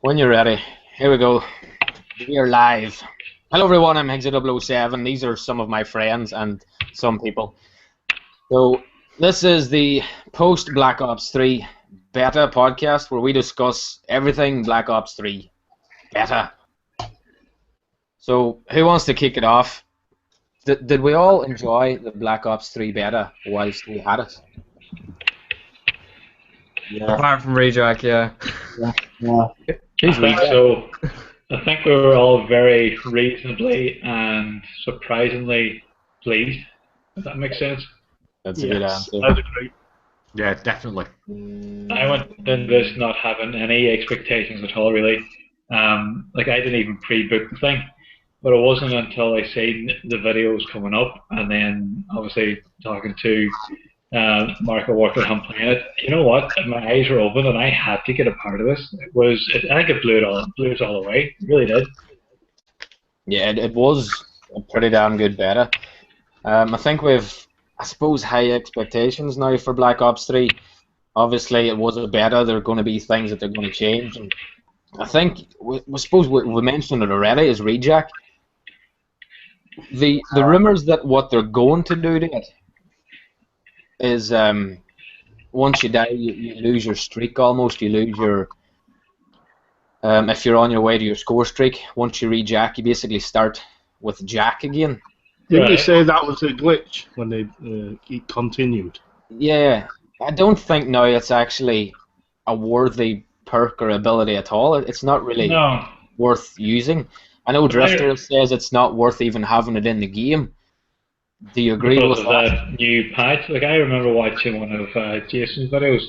When you're ready, here we go. We are live. Hello everyone, I'm Higgsy007. These are some of my friends and some people. So this is the post Black Ops 3 beta podcast where we discuss everything Black Ops 3 beta. So who wants to kick it off? Did we all enjoy the Black Ops 3 beta whilst we had it? Yeah. Apart from Rejack, yeah. Yeah. Who's I think Rejack? so. I think we were all very reasonably and surprisingly pleased. If that makes sense. That's a good answer. I'd agree. Yeah, definitely. I went into this not having any expectations at all, really. Like I didn't even pre-book the thing, but it wasn't until I seen the videos coming up, and then obviously talking to Mark at work at home playing it. You know what? My eyes were open, and I had to get a part of this. I think it blew us all away. It really did. Yeah, it was a pretty damn good beta. I think we've, I suppose, high expectations now for Black Ops 3. Obviously, it was a beta. There are going to be things that they're going to change. And I think, we suppose we mentioned it already, is Rejack. The rumours that what they're going to do to it is once you die, you lose your streak almost. You lose your... if you're on your way to your score streak, once you Rejack, you basically start with Jack again. Didn't you say that was a glitch when they it continued? Yeah, I don't think now it's actually a worthy perk or ability at all. It's not really worth using. I know Drifter says it's not worth even having it in the game. Do you agree with that new patch? Like I remember watching one of Jason's videos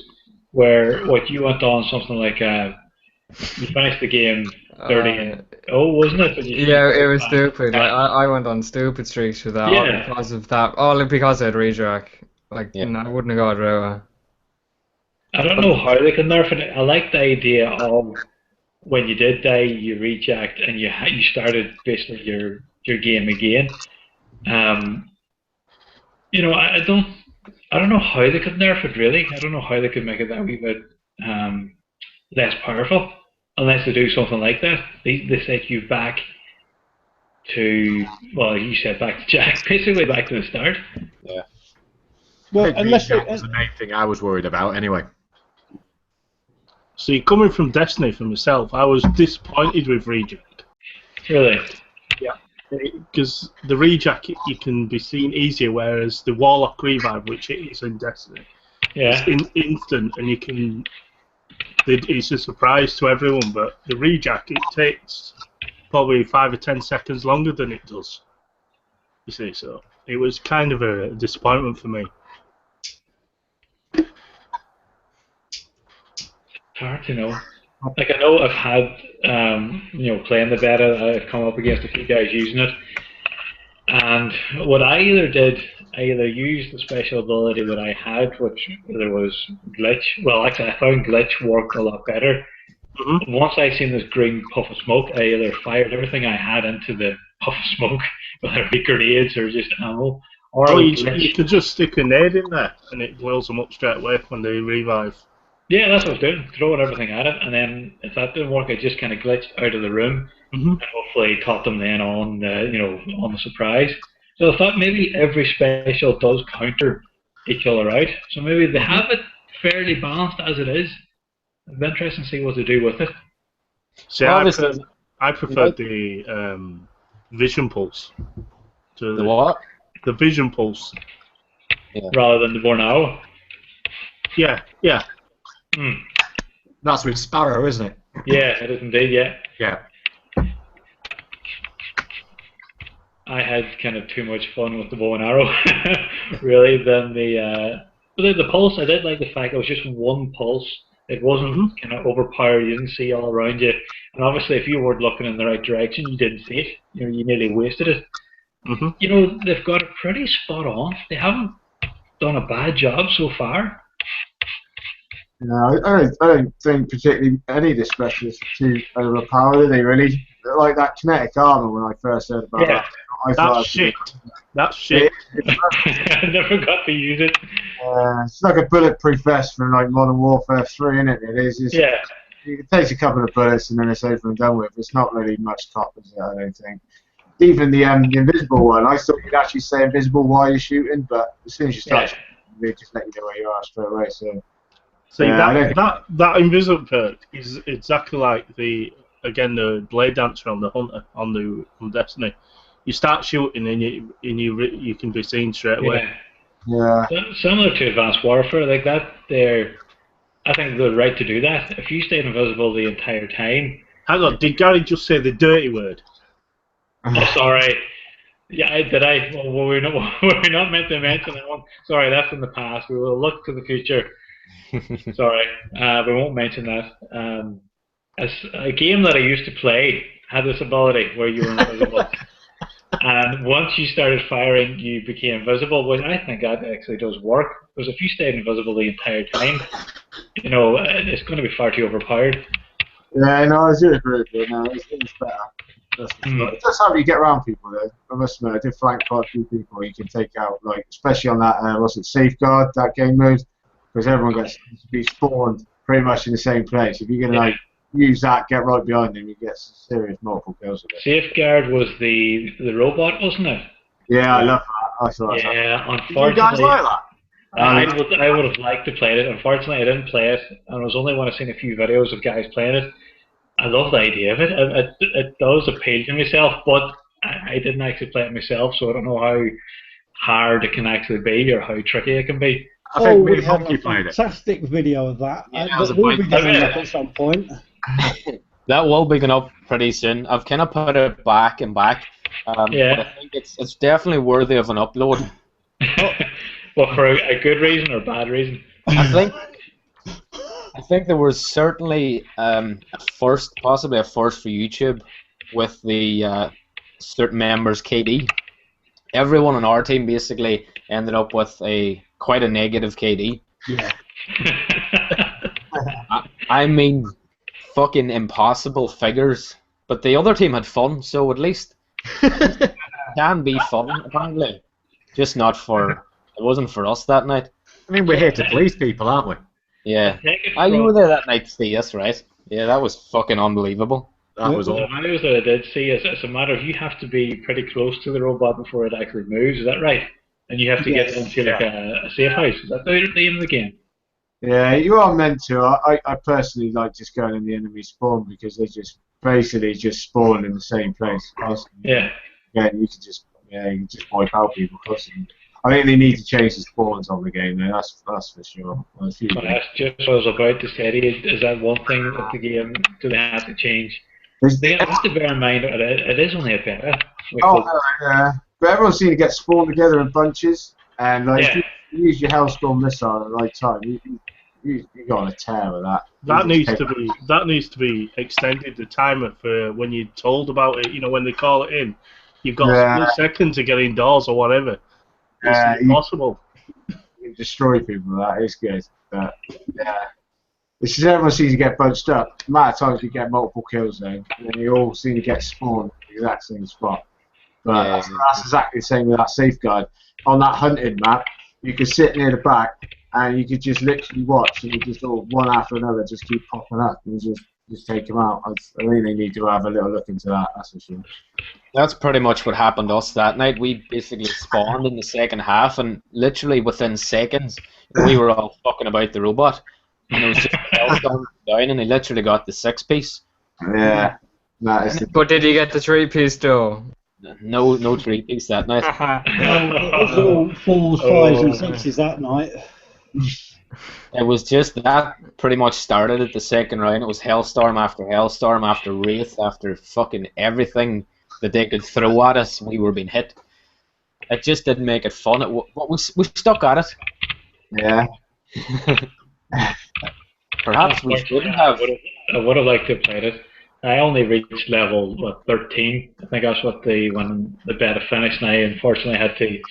where you went on something like you finished the game 30-0, wasn't it? Yeah, it was stupid. Like I went on stupid streaks with that all because of that. All because I had Rejack. Like I wouldn't have got Roa. I don't know how they can nerf it. I like the idea of when you did die, you rejacked and you started basically your game again. You know, I don't know how they could nerf it really. I don't know how they could make it that wee bit less powerful, unless they do something like that. They set you back to, well, you said back to Jack, basically back to the start. Yeah. Well, unless that was the main thing I was worried about anyway. See, coming from Destiny for myself, I was disappointed with Rejack. Really? Yeah. Because the Rejack, you can be seen easier, whereas the Warlock Revive, which it is in Destiny, is instant, and you can... It's a surprise to everyone, but the Rejack, it takes probably 5 or 10 seconds longer than it does. You see, so it was kind of a disappointment for me. It's hard to know. Like I know I've had, playing the beta, I've come up against a few guys using it, and what I either used the special ability that I had, which there was glitch. Well, actually, I found glitch worked a lot better. Mm-hmm. Once I seen this green puff of smoke, I either fired everything I had into the puff of smoke, whether it be grenades or just ammo, or you could just stick a nade in there, and it blows them up straight away when they revive. Yeah, that's what I was doing, throwing everything at it, and then if that didn't work, I just kind of glitched out of the room, and hopefully caught them then on the surprise. So I thought maybe every special does counter each other out, so maybe they have it fairly balanced as it is. It'd be interesting to see what they do with it. See, I preferred the vision pulse. To the what? The vision pulse. Yeah. Rather than the Bornao. Yeah. That's with Sparrow, isn't it? Yeah, it is indeed, Yeah. I had kind of too much fun with the bow and arrow, really, than the pulse. I did like the fact it was just one pulse. It wasn't kind of overpowered. You didn't see all around you, and obviously, if you weren't looking in the right direction, you didn't see it. You nearly wasted it. You know, they've got it pretty spot on. They haven't done a bad job so far. No, I don't think particularly any of the specialists are too overpowered, are they really? Like that kinetic armor when I first heard about that. That's shit. That's shit. I never got to use it. It's like a bulletproof vest from like Modern Warfare 3, isn't it? It is. it takes a couple of bullets and then it's over and done with. It's not really much cop, is it? I don't think. Even the invisible one, I thought you'd actually say invisible while you're shooting, but as soon as you start shooting, they just let you know where you are straight away. So, see, that invisible perk is exactly like the blade dancer on the hunter on Destiny. You start shooting and you can be seen straight away. Yeah. Similar to Advanced Warfare, like that. I think they're right to do that. If you stayed invisible the entire time. Hang on, did Gary just say the dirty word? Oh, sorry. Yeah, did I? Well, were we not meant to mention that one? Sorry, that's in the past. We will look to the future. Sorry, we won't mention that. As a game that I used to play had this ability where you were invisible. And once you started firing, you became invisible, which I think that actually does work. Because if you stayed invisible the entire time, it's going to be far too overpowered. Yeah, no, I do agree with you. No, it's better. That's for sure. It's just how you get around people, though. I must admit, I did flank quite a few people you can take out, like especially on that, Safeguard, that game mode, because everyone gets to be spawned pretty much in the same place. If you're going to use that, get right behind them, you get some serious multiple kills with it. Safeguard was the robot, wasn't it? Yeah, I love that. I thought unfortunately. Did you guys like that? I would have liked to play it. Unfortunately, I didn't play it, and it was only when I seen a few videos of guys playing it. I love the idea of it. It does appeal to myself, but I didn't actually play it myself, so I don't know how hard it can actually be or how tricky it can be. I think we have a fantastic video of that. That will be going up at some point. That will be going up pretty soon. I've kind of put it back and back. But I think it's definitely worthy of an upload. Well, for a good reason or a bad reason? I think there was certainly possibly a first for YouTube with the certain members' KD. Everyone on our team basically ended up with quite a negative KD. Yeah. I mean, fucking impossible figures. But the other team had fun, so at least it can be fun apparently. Just not for. It wasn't for us that night. I mean, we're here to please people, aren't we? Yeah. You were there that night to see us, right? Yeah, that was fucking unbelievable. That was all. The videos that I did see, it's a matter of you have to be pretty close to the robot before it actually moves, is that right? And you have to get into like a safe house. Is that the aim of the game? Yeah, you are meant to. I personally like just going in the enemy spawn because they just basically just spawn in the same place constantly. Yeah. Yeah, you can just wipe out people constantly. I think they need to change the spawns on the game, though. That's for sure. That's just what I was about to say. Is that one thing that the game do they have to change? They have to bear in mind that it is only a beta. Yeah. But everyone seems to get spawned together in bunches, and if you use your Hellstorm missile at the right time, you go on a tear with that. That needs to be extended. The timer for when you're told about it. When they call it in, you've got a split second to get indoors or whatever. It's impossible. You destroy people with that. It's good, but it's just everyone seems to get bunched up. The amount of times you get multiple kills though, and then you all seem to get spawned at the exact same spot. But that's exactly the same with that Safeguard. On that hunting map, you could sit near the back and you could just literally watch, and you just all one after another just keep popping up and just take them out. I think they need to have a little look into that. That's for sure. That's pretty much what happened to us that night. We basically spawned in the second half, and literally within seconds, we were all fucking about the robot. And it was just down, and he literally got the 6-piece. Yeah. But did he get the 3-piece though? No 3-piece that night. It was all 4s, 5s, and 6s that night. It was just that pretty much started at the second round. It was Hellstorm after Wraith after fucking everything that they could throw at us. We were being hit. It just didn't make it fun. We stuck at it. Yeah. Perhaps we shouldn't have. I would have liked to have played it. I only reached level 13. I think that's when the beta finished, and I unfortunately had to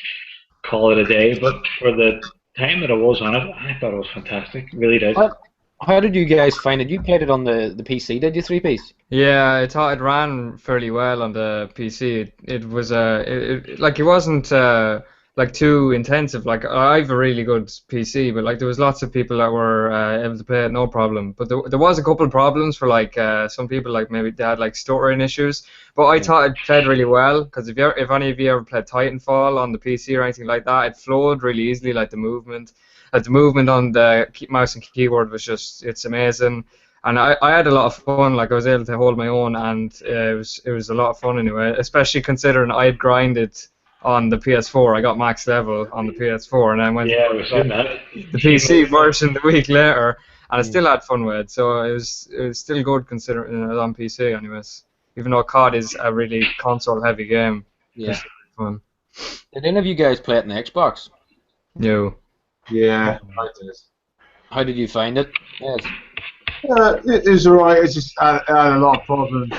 call it a day. But for the time that I was on it, I thought it was fantastic. It really did. How did you guys find it? You played it on the PC, did you? 3-piece? Yeah, I thought it ran fairly well on the PC. It was it wasn't like too intensive. Like I have a really good PC, but like there was lots of people that were able to play it no problem. But there was a couple of problems for like some people, like maybe they had like stuttering issues. But I thought it played really well, because if any of you ever played Titanfall on the PC or anything like that, it flowed really easily. Like the movement on the mouse and keyboard was it's amazing. And I had a lot of fun. Like I was able to hold my own, and it was a lot of fun anyway. Especially considering I had grinded on the PS4. I got max level on the PS4, and then went to the PC version the week later, and I still had fun with it. So it was still good considering it on PC, anyways. Even though COD is a really console-heavy game. Yeah. Fun. Did any of you guys play it on the Xbox? No. Yeah, I did. How did you find it? Yes. It was alright. It just had a lot of problems.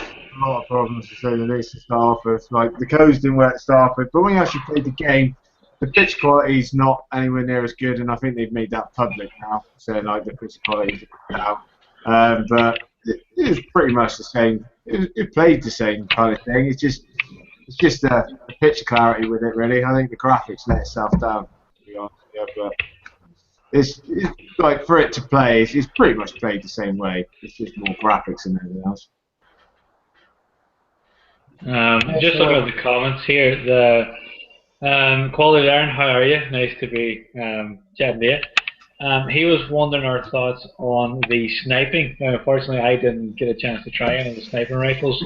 To say the least to start off with. Like the codes didn't work to start with, but when you actually played the game, the pitch quality is not anywhere near as good, and I think they've made that public now. So like the pitch quality is now, but it was pretty much the same. It played the same kind of thing. It's just the pitch clarity with it, really. I think the graphics let itself down, to be honest. Yeah, but it's like for it to play, it's pretty much played the same way. It's just more graphics than anything else. Just looking at the comments here, the Quality Learn, how are you? Nice to be chatting to you. He was wondering our thoughts on the sniping. Unfortunately, I didn't get a chance to try any of the sniping rifles.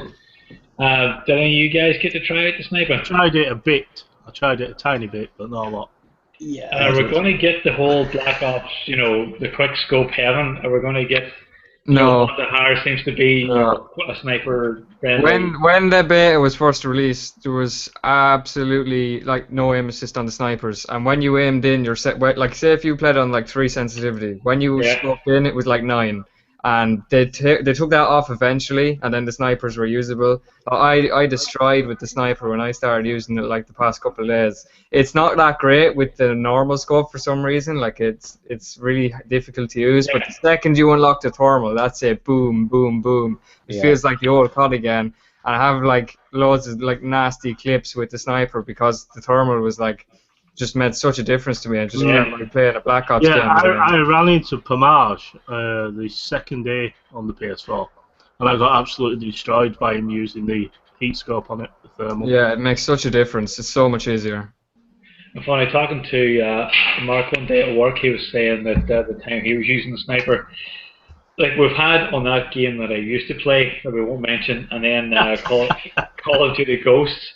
Did any of you guys get to try out the sniping? I tried it a bit. I tried it a tiny bit, but not a lot. Yeah. We're going to get the whole Black Ops, the quick scope heaven. Are we going to get No. the higher seems to be a sniper friendly? When the beta was first released, there was absolutely like no aim assist on the snipers, and when you aimed in, you're set. Like say if you played on like 3 sensitivity, when you scoped in, it was like 9, and they took that off eventually, and then the snipers were usable. I destroyed with the sniper when I started using it like the past couple of days. It's not that great with the normal scope for some reason. Like it's really difficult to use. But the second you unlock the thermal, that's it. Boom, boom, boom. It feels like the old COD again. And I have like loads of like nasty clips with the sniper because the thermal was like just made such a difference to me. I just remember playing a Black Ops game. I ran into Pomage the second day on the PS4, and I got absolutely destroyed by him using the heat scope on it, the thermal. Yeah, it makes such a difference. It's so much easier. And funny, talking to Mark one day at work, he was saying that at the time he was using the sniper, like we've had on that game that I used to play, that we won't mention, and then Call of Duty Ghosts.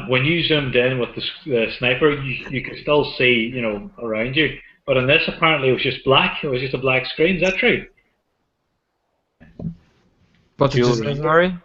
When you zoomed in with the sniper, you could still see, around you. But in this, apparently, it was just black. It was just a black screen. Is that true? What did you say, sorry?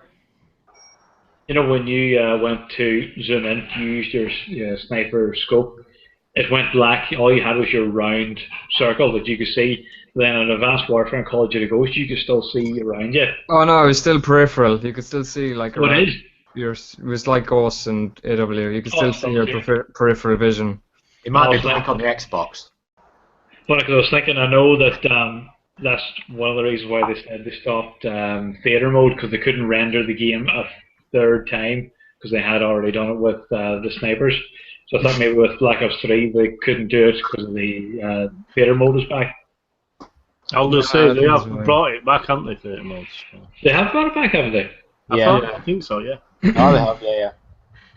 When you went to zoom in, you used your sniper scope. It went black. All you had was your round circle that you could see. Then in Advanced Warfare and Call of Duty Ghosts, you could still see around you. Oh no, it was still peripheral. You could still see like around. It is? It was like Ghosts and AW. You could still see your peripheral vision. It might be black on the Xbox. But because I was thinking, I know that that's one of the reasons why they said they stopped theater mode, because they couldn't render the game a third time because they had already done it with the snipers. So I thought maybe with Black Ops 3 they couldn't do it because the theater mode was back. I was going to say, they have brought it back, haven't they, theater mode? They have brought it back, haven't they? I think so, yeah. Oh, they have, yeah.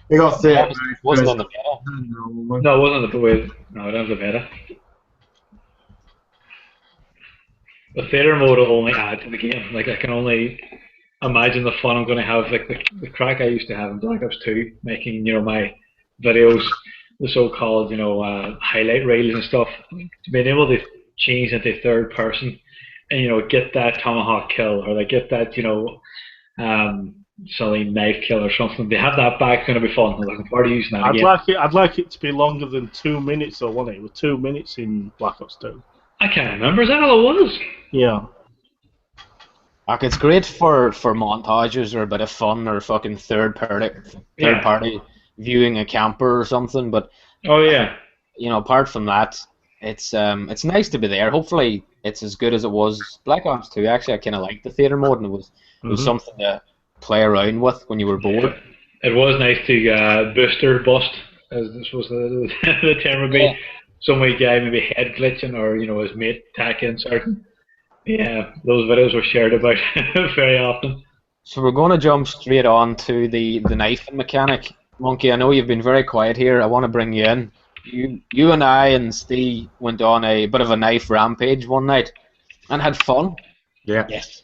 They got theater. Wasn't on the beta. No, it wasn't on the beta. No, it wasn't the beta. The theater mode will only add to the game. Like I can only imagine the fun I'm going to have. Like the crack I used to have in Black Ops 2, making my videos, the so-called highlight reels and stuff. Being able to change into third person and get that tomahawk kill, or like get that silly knife kill or something. They have that back. It's going to be fun. I'm looking forward to using that again. I'd like it to be longer than 2 minutes, though, wasn't it? It was 2 minutes in Black Ops 2. I can't remember. Is that all it was? Yeah. Like it's great for montages or a bit of fun or fucking third party viewing a camper or something. But apart from that, it's nice to be there. Hopefully, it's as good as it was Black Ops 2. Actually, I kind of liked the theater mode, and it was something to play around with when you were bored. It was nice to booster bust as I suppose the term would be. Some wee guy maybe head glitching, or his mate tack inserting. Yeah, those videos were shared about very often. So we're going to jump straight on to the knifing mechanic. Monkey, I know you've been very quiet here. I want to bring you in. You and I and Steve went on a bit of a knife rampage one night and had fun. Yeah. Yes.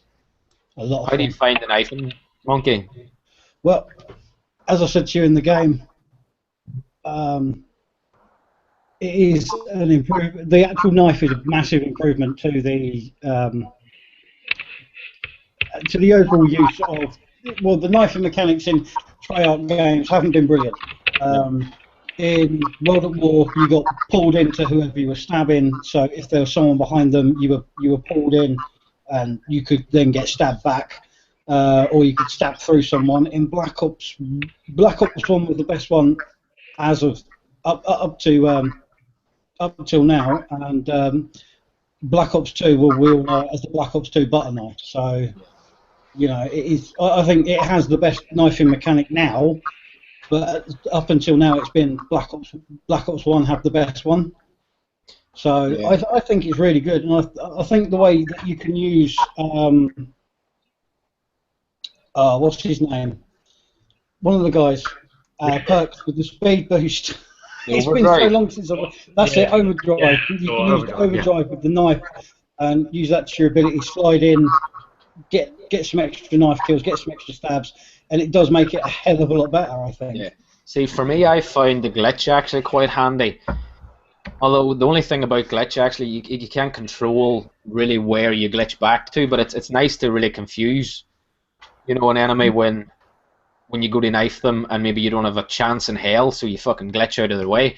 A lot of How fun. do you find the knifing, Monkey? Well, as I said to you in the game, it is an improvement. The actual knife is a massive improvement to the overall use of. Well, the knifing mechanics in Treyarch games haven't been brilliant. In World at War, you got pulled into whoever you were stabbing. So if there was someone behind them, you were pulled in, and you could then get stabbed back, or you could stab through someone. In Black Ops 1 was the best one as of up till now, and Black Ops 2 we all know as the Black Ops 2 butter knife. So, it is. I think it has the best knifing mechanic now, but up until now it's been Black Ops 1 have the best one. So yeah. I think it's really good, and I think the way that you can use what's his name? One of the guys, Perks with the speed boost. It's been so long since that's it, overdrive. Yeah. You can use overdrive with the knife and use that to your ability, slide in, get some extra knife kills, get some extra stabs, and it does make it a hell of a lot better, I think. Yeah. See, for me, I find the glitch actually quite handy. Although the only thing about glitch, actually, you can't control really where you glitch back to, but it's nice to really confuse, an enemy when you go to knife them and maybe you don't have a chance in hell, so you fucking glitch out of their way.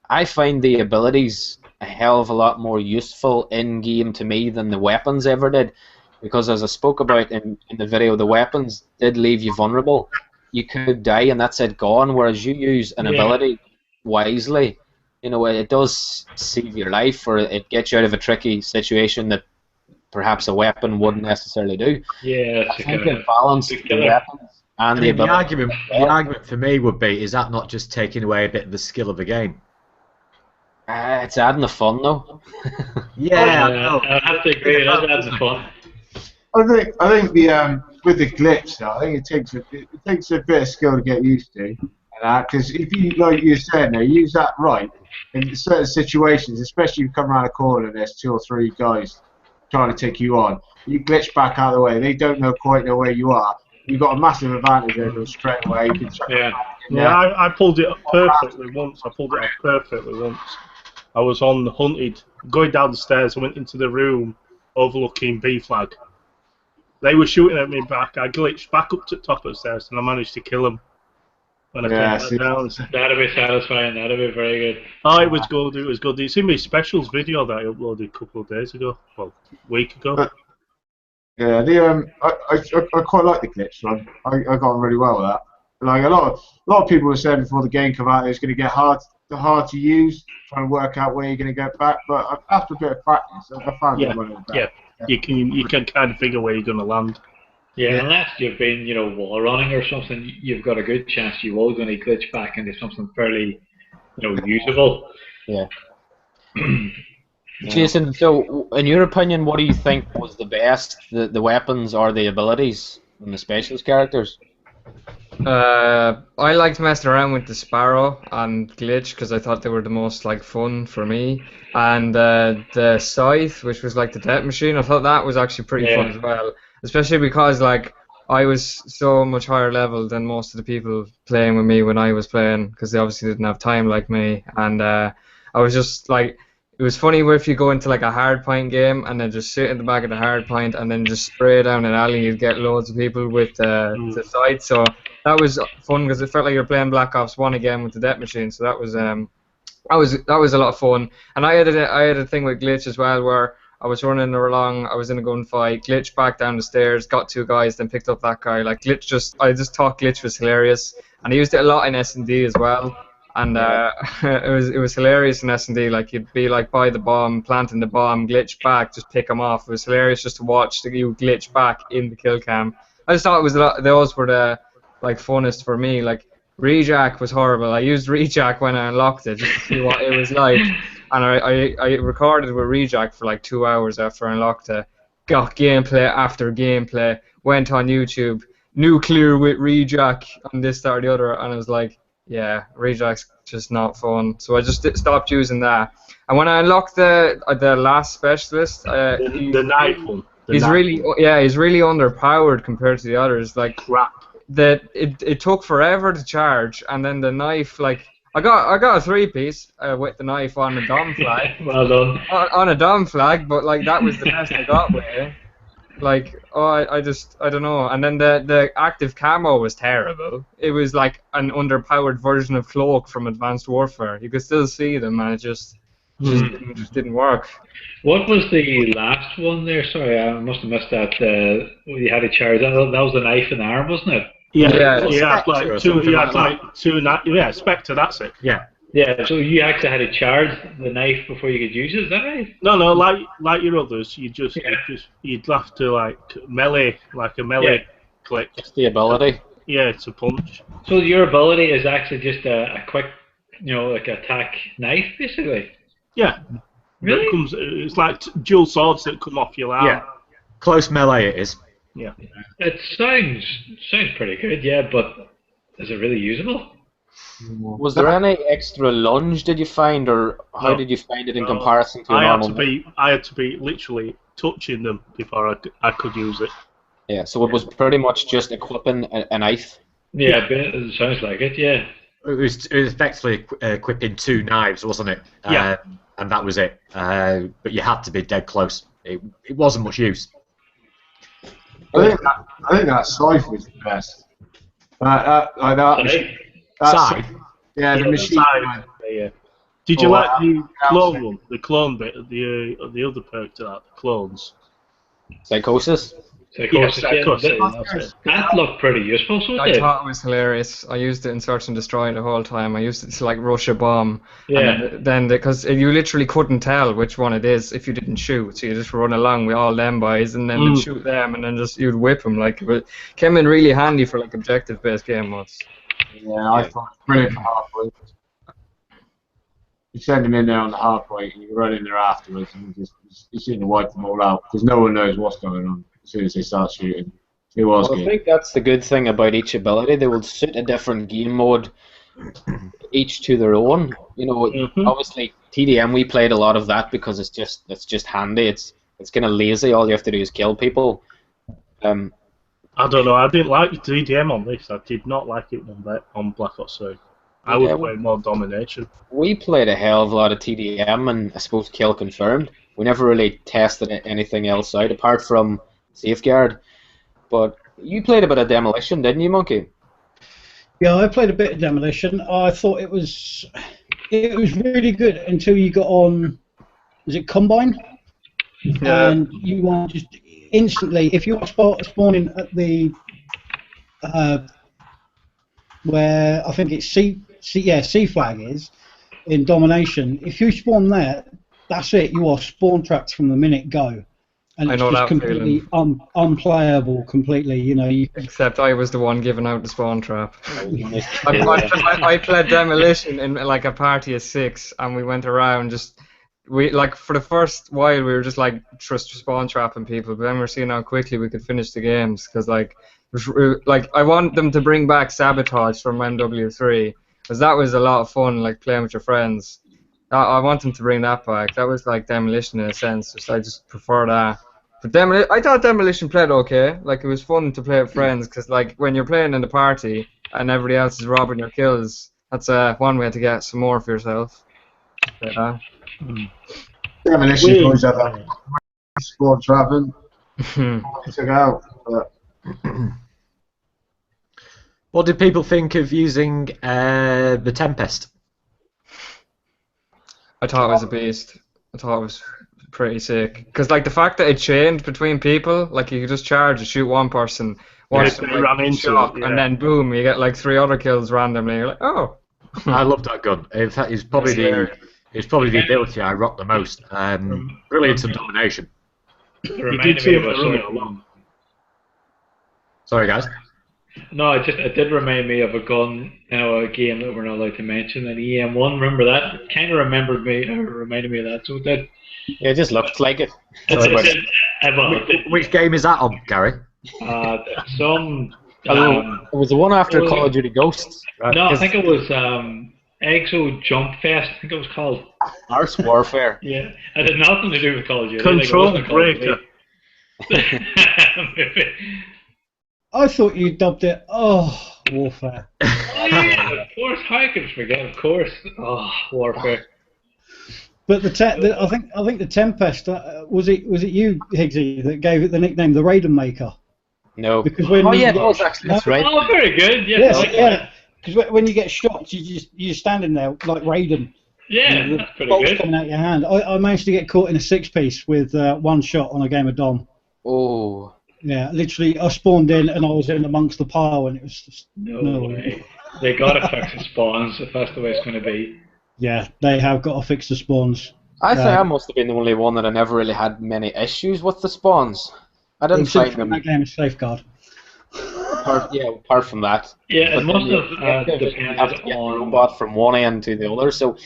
I find the abilities a hell of a lot more useful in-game to me than the weapons ever did, because as I spoke about in the video, the weapons did leave you vulnerable. You could die and that's it, gone, whereas you use an ability wisely, it does save your life, or it gets you out of a tricky situation that perhaps a weapon wouldn't necessarily do. Yeah, I think it balanced the weapons. And the argument for me would be, is that not just taking away a bit of the skill of the game? It's adding the fun, though. I have to agree. It is adding the fun. I think the with the glitch, though, I think it takes a bit of skill to get used to, because if you, like you said, now use that right in certain situations, especially if you come around a corner and there's 2 or 3 guys trying to take you on, you glitch back out of the way. They don't quite know where you are. You've got a massive advantage over them straight away. You can I pulled it up perfectly once. I was on the hunted, going down the stairs. I went into the room overlooking B flag. They were shooting at me back. I glitched back up to the top of the stairs and I managed to kill them. When I came down. That'd be satisfying. That'd be very good. Oh, it was good. It was good. You see my specials video that I uploaded a couple of days ago, well, a week ago. Yeah, I quite like the glitch one. I got on really well with that. Like a lot of people were saying before the game came out, it was going to get hard to use, trying to work out where you're going to get back. But after a bit of practice, I found it went back. Yeah, you can kind of figure where you're going to land. Yeah, unless you've been, wall running or something, you've got a good chance you will going to glitch back into something fairly, usable. Yeah. Jason, so in your opinion, what do you think was the best, the weapons or the abilities in the specialist characters? I liked messing around with the Sparrow and Glitch because I thought they were the most fun for me, and the Scythe, which was like the death machine. I thought that was actually pretty fun as well, especially because I was so much higher level than most of the people playing with me when I was playing, because they obviously didn't have time like me, and I was just it was funny where if you go into a hard point game and then just sit in the back of the hard point and then just spray down an alley, you'd get loads of people with the sight. So that was fun because it felt like you're playing Black Ops 1 again with the death machine. So that was a lot of fun. And I had a thing with Glitch as well where I was running along, I was in a gunfight, Glitch back down the stairs, got 2 guys, then picked up that guy. Glitch I just thought Glitch was hilarious, and I used it a lot in S&D as well. And it was hilarious in S&D. You'd be by the bomb, planting the bomb, glitch back, just pick them off. It was hilarious just to watch you glitch back in the kill cam. I just thought it was those were the funnest for me. Rejack was horrible. I used Rejack when I unlocked it just to see what it was like, and I recorded with Rejack for like 2 hours after I unlocked it. Got gameplay after gameplay. Went on YouTube, nuclear with Rejack on this, that, or the other, and I was like, yeah, Rejack's just not fun. So I just stopped using that. And when I unlocked the last specialist, the knife one. He's really underpowered compared to the others. Like crap. That it took forever to charge, and then the knife, like I got a 3-piece with the knife on a Dom flag. Well done. On a Dom flag, but like that was the best I got with it. Like I don't know. And then the active camo was terrible. It was like an underpowered version of Cloak from Advanced Warfare. You could still see them, and it just didn't work. What was the last one there? Sorry, I must have missed that. You had a charge. That was the knife and arm, wasn't it? Yeah, Spectre, that's it. Yeah, so you actually had to charge the knife before you could use it, is that right? No, like your others, you'd have to like melee click. It's the ability. Yeah, it's a punch. So your ability is actually just a quick, like attack knife, basically? Yeah. Really? It's like dual swords that come off your arm. Yeah. Close melee it is. Yeah. It sounds pretty good, yeah, but is it really usable? Was there any extra lunge did you find, or how did you find it in comparison to a normal? I had to be literally touching them before I could use it. Yeah, so it was pretty much just equipping a knife. Yeah, it sounds like it, yeah. It was effectively equipping 2 knives, wasn't it? Yeah. And that was it. But you had to be dead close. It wasn't much use. I think that scythe was the best. Scythe? Yeah, the machine. Yeah. Did you like the clone one? The clone bit, the other perk to that, the clones. Psychosis? Psychosis. That looked pretty useful, so I thought it was hilarious. I used it in Search and Destroy the whole time. I used it to like rush a bomb. Yeah. And then because you literally couldn't tell which one it is if you didn't shoot, so you just run along with all them boys and then you'd shoot them and then just you'd whip them. Like it came in really handy for like objective-based game modes. Yeah, I thought it was brilliant for halfway. You send them in there on the halfway and you run in there afterwards and you seem to wipe them all out because no one knows what's going on as soon as they start shooting. It was I think that's the good thing about each ability. They will suit a different game mode, each to their own. Obviously TDM we played a lot of that because it's just handy. It's kind of lazy. All you have to do is kill people. I don't know. I didn't like TDM on this. I did not like it on Black Ops 3. I would play more domination. We played a hell of a lot of TDM and I suppose kill confirmed. We never really tested anything else out apart from Safeguard. But you played a bit of Demolition, didn't you, Monkey? Yeah, I played a bit of Demolition. I thought it was really good until you got on. Was it Combine? Yeah. And you want just instantly, if you are spawning at the where I think it's C flag is in Domination. If you spawn there, that's it. You are spawn trapped from the minute go, and it's just completely unplayable. Completely, Except I was the one giving out the spawn trap. I played Demolition in like a party of 6, and we went around for the first while we were just like spawn trapping people, but then we're seeing how quickly we could finish the games because like I want them to bring back Sabotage from MW3 because that was a lot of fun, like playing with your friends. I want them to bring that back. That was like Demolition in a sense. I just prefer that. But I thought Demolition played okay. Like it was fun to play with friends because like when you're playing in the party and everybody else is robbing your kills, that's one way to get some more for yourself. Demolition always have that spawn trapping. Took out. What did people think of using the Tempest? I thought it was a beast. I thought it was pretty sick. Because like the fact that it chained between people, like you could just charge and shoot one person, watch them run into it, and then boom, you get like 3 other kills randomly. You're like, oh. I love that gun. In fact, it's probably the ability I rock the most. Brilliant in domination. It reminded me of a Sorry, guys. No, it did remind me of a gun, a game that we're not allowed to mention, an EM1. Remember that? It kind of reminded me of that. So it did. Yeah, it just looked like it. Which game is that on, Gary? Some. It was the one after Call of Duty Ghosts. No, I think it was Exo Jump Fest. I think it was called. Arse Warfare. Yeah, it had nothing to do with Call of Duty. Control Breaker. I thought you dubbed it. Oh, Warfare. Oh yeah, of course. How could I forget? Of course. Oh, Warfare. But I think the Tempest was it you, Higgsy, that gave it the nickname the Raiden Maker? No. Because when it was actually. That's right. Oh, very good. Yes, yeah. Because when you get shot, you're standing there like Raiden. Yeah, the that's pretty bolts good. coming out your hand. I managed to get caught in a 6-piece with one shot on a game of Dom. Oh. Yeah, literally, I spawned in and I was in amongst the pile, and it was just no way. They gotta fix the spawns if that's the way it's gonna be. Yeah, they have got to fix the spawns. I say I must have been the only one that I never really had many issues with the spawns. I didn't find them. That game is Safeguard. Apart from that. Yeah, but it must have depended have to get on the robot from one end to the other. So,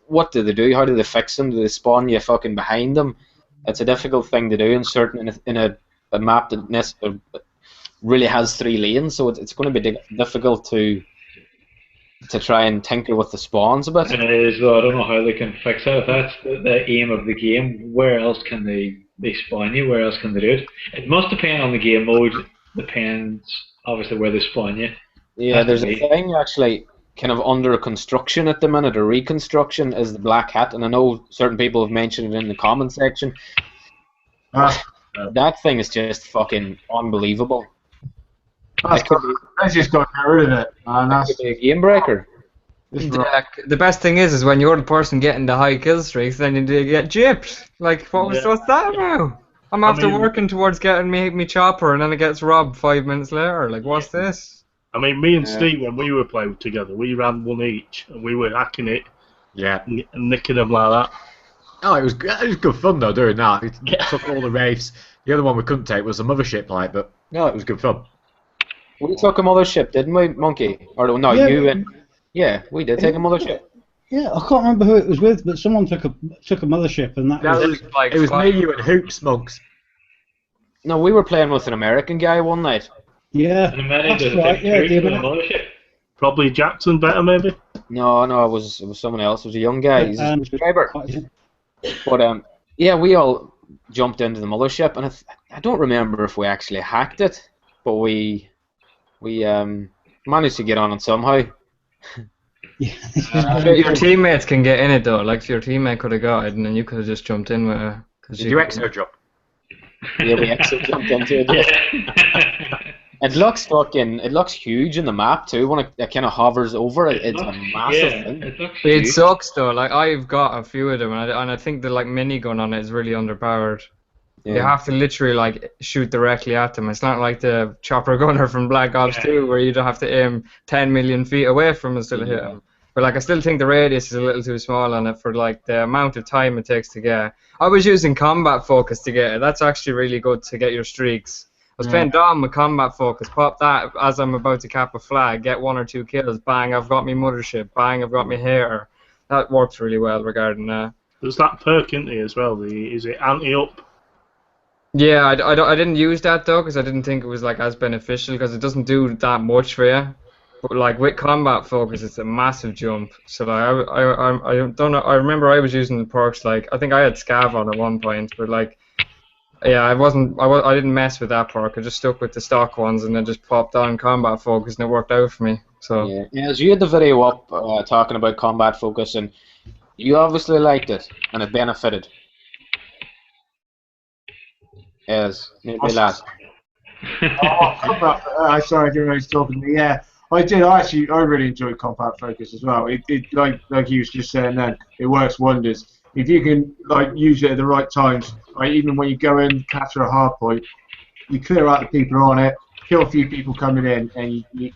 what do they do? How do they fix them? Do they spawn you fucking behind them? It's a difficult thing to do in a map that really has 3 lanes. So it's going to be difficult to try and tinker with the spawns a bit. It is, though. I don't know how they can fix it. If that's the aim of the game, where else can they spawn you? Where else can they do it? It must depend on the game mode. Depends, obviously, where they spawn you. Yeah, there's a thing actually kind of under construction at the minute, a reconstruction, is the Black Hat, and I know certain people have mentioned it in the comment section. That thing is just fucking unbelievable. Let's just go get rid of it. That's a game breaker. The best thing is when you're the person getting the high kill streaks, then you get gypped. Like, what's that about? I'm working towards getting me chopper, and then it gets robbed 5 minutes later. Like, what's this? I mean, me and Steve, when we were playing together, we ran one each, and we were hacking it, and nicking them like that. Oh, it was good fun though doing that. We took all the wraiths. The other one we couldn't take was the mothership, but no, it was good fun. We took a mothership, didn't we, Monkey? Or no, you and we did take a mothership. Yeah, I can't remember who it was with, but someone took a mothership, and it was me, you, and Hoops, Monks. No, we were playing with an American guy one night. Yeah, that's right. Yeah, the probably Jackson better, maybe. No, it was someone else. It was a young guy. He's a subscriber. But we all jumped into the mothership, and I don't remember if we actually hacked it, but we managed to get on it somehow. Your teammates can get in it though. Like, if your teammate could have got it, and then you could have just jumped in with it. Did you exo jump? Yeah, we exo jumped into it. Yeah. It looks huge in the map too. When it kind of hovers over it, it's a massive thing. It sucks though. Like, I've got a few of them, and I think the minigun on it is really underpowered. Yeah. You have to literally shoot directly at them. It's not like the chopper gunner from Black Ops 2 where you don't have to aim 10 million feet away from it still hit them. But I still think the radius is a little too small on it for the amount of time it takes to get. I was using combat focus to get it. That's actually really good to get your streaks. I was playing Dom with combat focus. Pop that as I'm about to cap a flag, get 1 or 2 kills. Bang, I've got me mothership. Bang, I've got me hair. That works really well regarding that. There's that perk, isn't there, as well? Is it anti-up? Yeah, I didn't use that though because I didn't think it was as beneficial because it doesn't do that much for you. But with combat focus, it's a massive jump. So I don't know. I remember I was using the perks I think I had Scav on at one point, but I didn't mess with that perk. I just stuck with the stock ones and then just popped on combat focus and it worked out for me. So yeah, as you had the video up talking about combat focus and you obviously liked it and it benefited. Yes, maybe last. Sorry, I didn't know he's talking to me. Yeah, I did. I really enjoyed combat focus as well. It like you was just saying then, it works wonders. If you can use it at the right times, even when you go in, capture a hard point, you clear out the people on it, kill a few people coming in, and you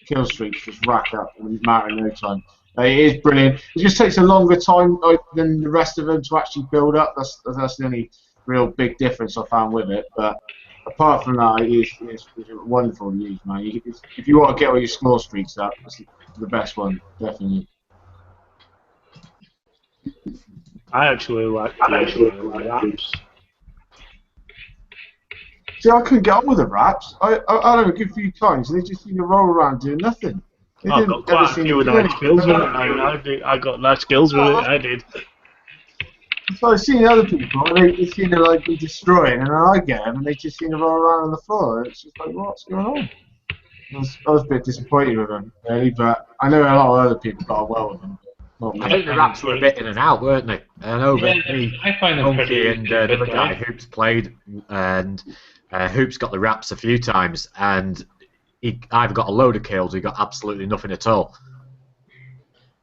kill streaks just rack up in a matter of no time. It is brilliant. It just takes a longer time than the rest of them to actually build up. That's the only real big difference I found with it, but apart from that, it's wonderful to use, man. If you want to get all your score streaks up, it's the best one, definitely. I actually like wraps. See, I couldn't get on with the wraps. I don't know, a good few times, they just seem to roll around doing nothing. I've got quite a few nice skills with it. I got nice skills with it. I did. So I've seen other people, and they seem to like be destroying, and then I get them, and they just seem to roll around on the floor. And it's just like, what's going on? I was a bit disappointed with them, really, but I know a lot of other people got on well with them. I think the wraps were a bit in and out, weren't they? And over I find them pretty. And the other guy, Hoops, played, and Hoops got the wraps a few times, and he either got a load of kills or he got absolutely nothing at all.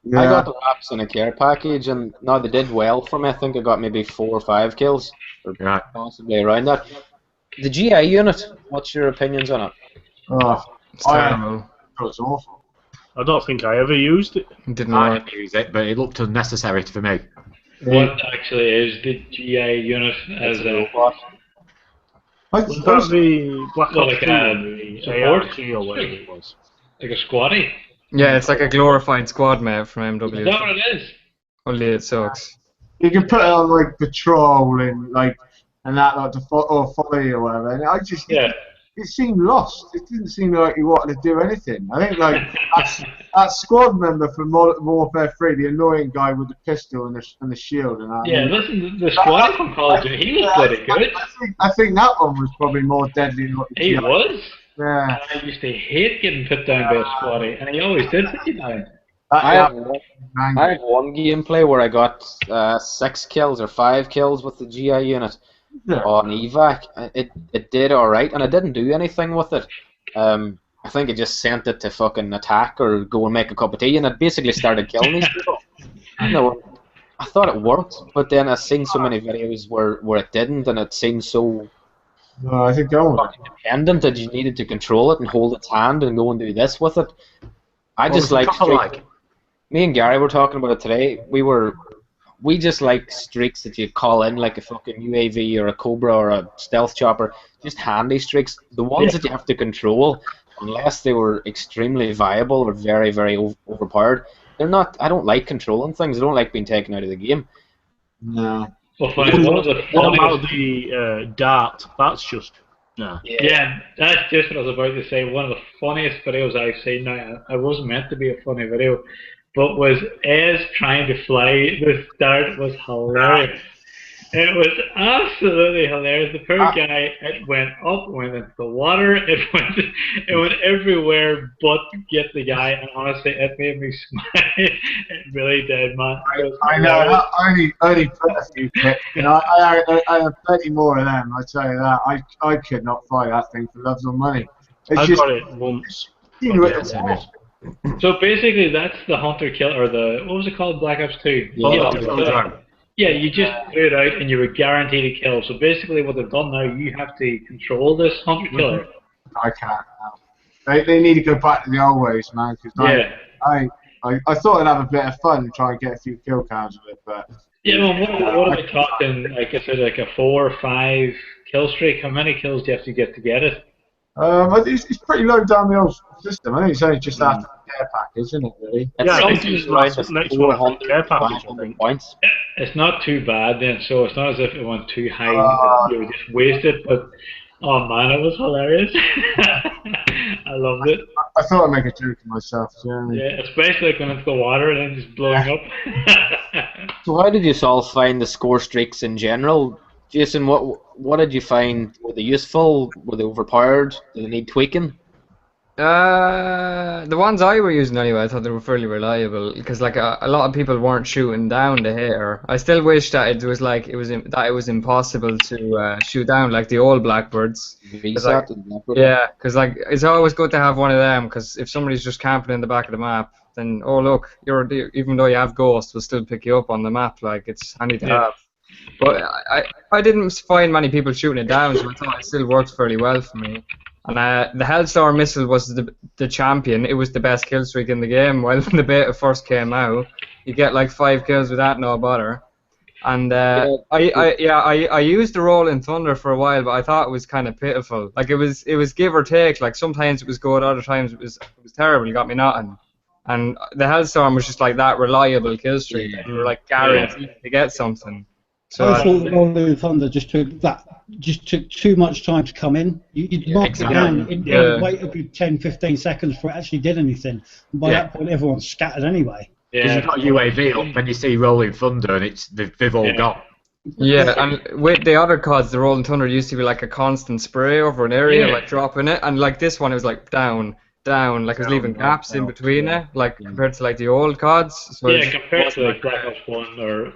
Yeah. I got the wraps in a care package, and no, they did well for me. I think I got maybe 4 or 5 kills, or possibly around that. The GI unit, what's your opinions on it? Oh, It's terrible. it was awful. I don't think I ever used it. It didn't I work. didn't use it, but it looked unnecessary for me. What actually is the GI unit as a Was that the Black Ops 2? like Support? support? Or whatever it was. like a squatty? Yeah, it's like a glorified squad mate from MW. Is that what it is? Only it sucks. You can put it on like patrol and like to follow you or whatever. And I just it seemed lost. It didn't seem like he wanted to do anything. I think like that squad member from Modern Warfare 3, the annoying guy with the pistol and the shield and that. Yeah, listen, the squatty from Call of Duty, he was bloody good. I think that one was probably more deadly than what the He GI. was. Yeah. I used to hate getting put down by a squatty, and he always did put you down. I have one gameplay where I got 6 kills or 5 kills with the GI unit on evac. It did alright, and I didn't do anything with it. I think I just sent it to fucking attack or go and make a cup of tea, and it basically started killing these people. I thought it worked, but then I've seen so many videos where it didn't, and it seemed so No, I think that one. dependent that you needed to control it and hold its hand and go and do this with it. I just like me and Gary were talking about it today. We just like streaks that you call in, like a fucking UAV or a Cobra or a stealth chopper, just handy streaks. The ones that you have to control, unless they were extremely viable or very, very overpowered, they're not. I don't like controlling things. I don't like being taken out of the game. No. Well, funny, What about the dart? That's just no. Yeah, that's just what I was about to say. One of the funniest videos I've seen. Now, it wasn't meant to be a funny video, but was Ez trying to fly this dart was hilarious. It was absolutely hilarious. The poor guy, it went up, went into the water, it went everywhere but get the guy, and honestly, it made me smile. It really did, man. I know. I only put a few clips, and I have plenty more of them. I tell you that. I could not fly that thing for loves or money. I got it once. So basically, that's the hunter kill, or the what was it called, Black Ops 2? Yeah, you just threw it out and you were guaranteed a kill. So basically, what they've done now, you have to control this hunter killer. I can't. They need to go back to the old ways, man. Cause I thought I'd have a bit of fun and try and get a few kill counts with it, but yeah, well, what are we talking? Like I said, like a 4 or 5 kill streak. How many kills do you have to get it? It's pretty low down the old system. I think it's only just after the care package, isn't it, really? Yeah, I think it's next one after the care package, I think. Points. It's not too bad then, so it's not as if it went too high that you were just wasted, but oh man, it was hilarious. I loved it. I thought I'd make a joke of myself, yeah, especially like when it's the water and then just blowing up. So how did you all find the score streaks in general? Jason, what did you find? Were they useful? Were they overpowered? Did they need tweaking? The ones I were using anyway, I thought they were fairly reliable because like a lot of people weren't shooting down the hitter. I still wish that it was impossible to shoot down like the old Blackbirds. Yeah, because like it's always good to have one of them because if somebody's just camping in the back of the map, then oh look, even though you have ghosts, will still pick you up on the map. Like it's handy to have. But I didn't find many people shooting it down, so I thought it still worked fairly well for me. And the Hellstorm missile was the champion. It was the best kill streak in the game. When the beta first came out, you get like 5 kills with that, no bother. And I used the Rolling Thunder for a while, but I thought it was kind of pitiful. Like it was give or take. Like sometimes it was good, other times it was terrible. It got me nothing. And the Hellstorm was just like that reliable kill streak. Yeah. You were like guaranteed to get something. So I thought the Rolling Thunder just took too much time to come in. You'd mark exactly. it down, and wait a good 10-15 seconds before it actually did anything. And by that point, everyone's scattered anyway. Because you've got UAV up, and you see Rolling Thunder, and they've all gone. Yeah, and with the other CODs, the Rolling Thunder used to be like a constant spray over an area, like dropping it, and like this one, it was like down, like it was leaving gaps in between it, like compared to like the old CODs. So compared to like Black Ops 1 or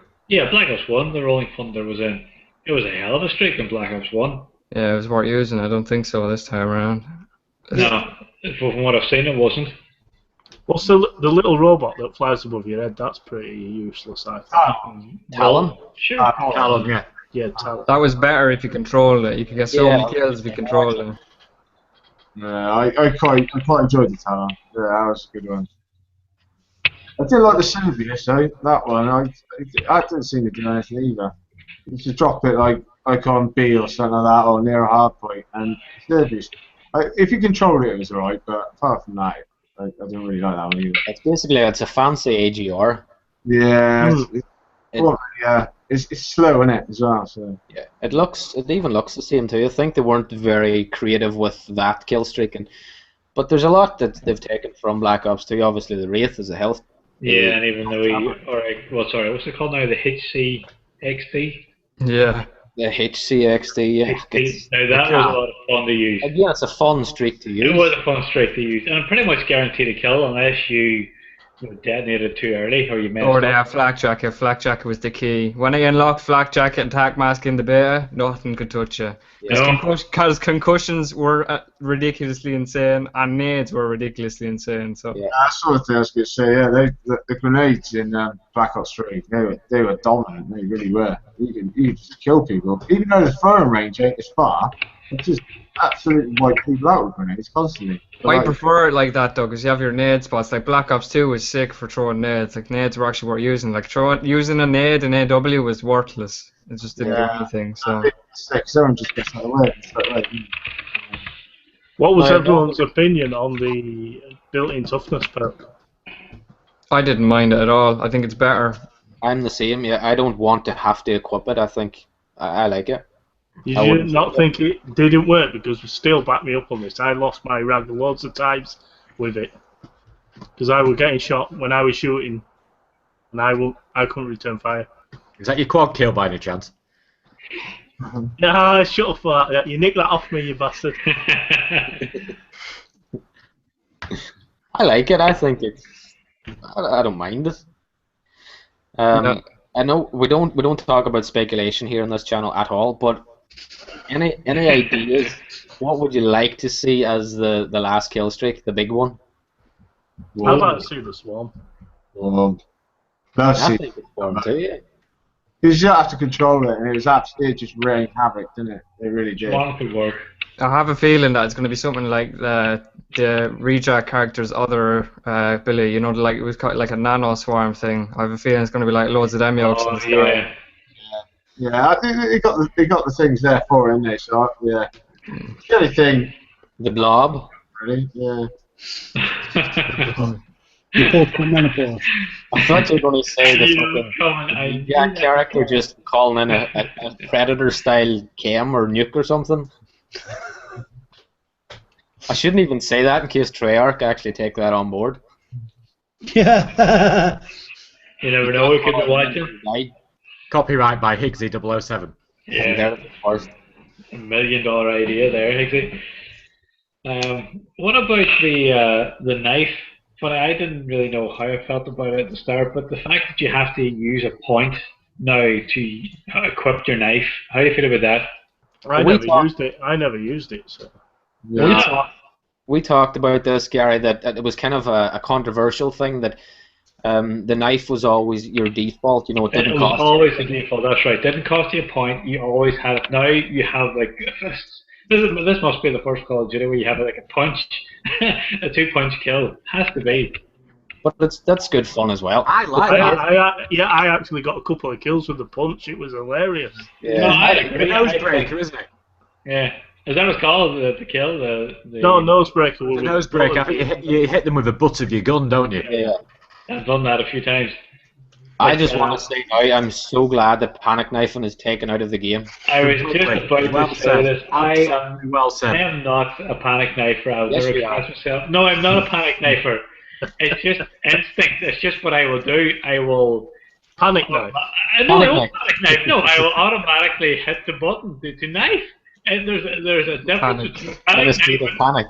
Black Ops 1, the Rolling Thunder was in. It was a hell of a streak in Black Ops 1. Yeah, it was worth using. I don't think so this time around. No, from what I've seen, it wasn't. What's the little robot that flies above your head? That's pretty useless, I think. Talon? Sure. Talon, yeah. Yeah, Talon. That was better if you controlled it. You could get so many kills if you controlled it. Yeah, I quite enjoyed the Talon. Yeah, that was a good one. I did like the Sylvius though. That one, I didn't seem to do anything either. You should drop it like on B or something like that, or near a hard point. And Sylvius, if you controlled it, it was alright. But apart from that, I didn't really like that one either. It's basically a fancy AGR. Yeah, it's slow, isn't it, as well? So. Yeah, it even looks the same too. I think they weren't very creative with that kill streak, but there's a lot that they've taken from Black Ops 2. Obviously, the Wraith is a health. Yeah, and even though what's it called now? The HCXD. Yeah. The HCXD, yeah. Now that was a lot of fun to use. Again, it's a fun streak to use. It was a fun streak to use, and pretty much guaranteed a kill unless you detonated too early or you messed Or up. Flak Jacket. Flak Jacket was the key. When I unlocked Flak Jacket and Tac Mask in the beta, nothing could touch you. Because concussions were ridiculously insane, and nades were ridiculously insane. So That's sort of thing I was going to say. Yeah, the grenades in Black Ops 3, they were dominant. They really were. You could just kill people, even though the throwing range ain't as far. It's just absolutely wipe people out with grenades constantly. I prefer it like that though, because you have your nade spots. Like Black Ops 2 was sick for throwing nades. Like nades were actually worth using. Like using a nade in AW was worthless. It just didn't do anything. So. Someone just gets out of the way. What was everyone's opinion on the built-in toughness perk? I didn't mind it at all. I think it's better. I'm the same. Yeah, I don't want to have to equip it. I think I like it. Did you not think it didn't work? Because still back me up on this. I lost my rag loads of times with it because I was getting shot when I was shooting, and I couldn't return fire. Is that your quad kill by any chance? Nah, shut up for that. You nicked that off me, you bastard. I like it. I think it's. I don't mind it. I know we don't talk about speculation here on this channel at all, but any ideas? What would you like to see as the last kill streak, the big one? I'd like to see the Swarm. I think it's fun too. Yeah. Because you have to control it, and it just rained havoc, didn't it? It really did. One could work. I have a feeling that it's going to be something like the Reject character's other ability. You know, like it was like a nano swarm thing. I have a feeling it's going to be like loads of them yokes in the sky. Yeah, I think they got the things there for it, didn't they? So yeah, the only thing. The blob. Really? Yeah. Menopause. I thought you were going to say the fucking character just calling in a Predator-style chem or nuke or something. I shouldn't even say that in case Treyarch actually take that on board. Yeah. You never know, we could be watching. Copyright by Higgsy007. Yeah. $1 million idea there, Higgsy. What about the knife? But I didn't really know how I felt about it at the start, but the fact that you have to use a point now to equip your knife, how do you feel about that? I never used it. So. Yeah. We talked about this, Gary, that it was kind of a controversial thing, that the knife was always your default. You know, it didn't cost. Always the default. That's right. It didn't cost you a point. You always had it. Now you have like this must be the first Call of Duty where you have like a punch, a 2-punch kill. Has to be. but that's good fun as well. I like it. I actually got a couple of kills with the punch. It was hilarious. Yeah. No, I The agree. nose I breaker, think- isn't it? Yeah. Is that what's called? The kill? The No, nosebreaker. The nose breaker. I think you hit them with the butt of your gun, don't you? Yeah. I've done that a few times. I just want to say now, I'm so glad that panic knifing is taken out of the game. I was just about Well to say said. this. Absolutely well I said. am not a panic knifer. I'll Yes, never you are. express myself. No, I'm not a panic knifer. It's just instinct. It's just what I will do. I will. Panic knife. No, I Panic won't panic knife. No, I will automatically hit the button to knife. And there's a difference Panic. between In panic a state of knifing panic.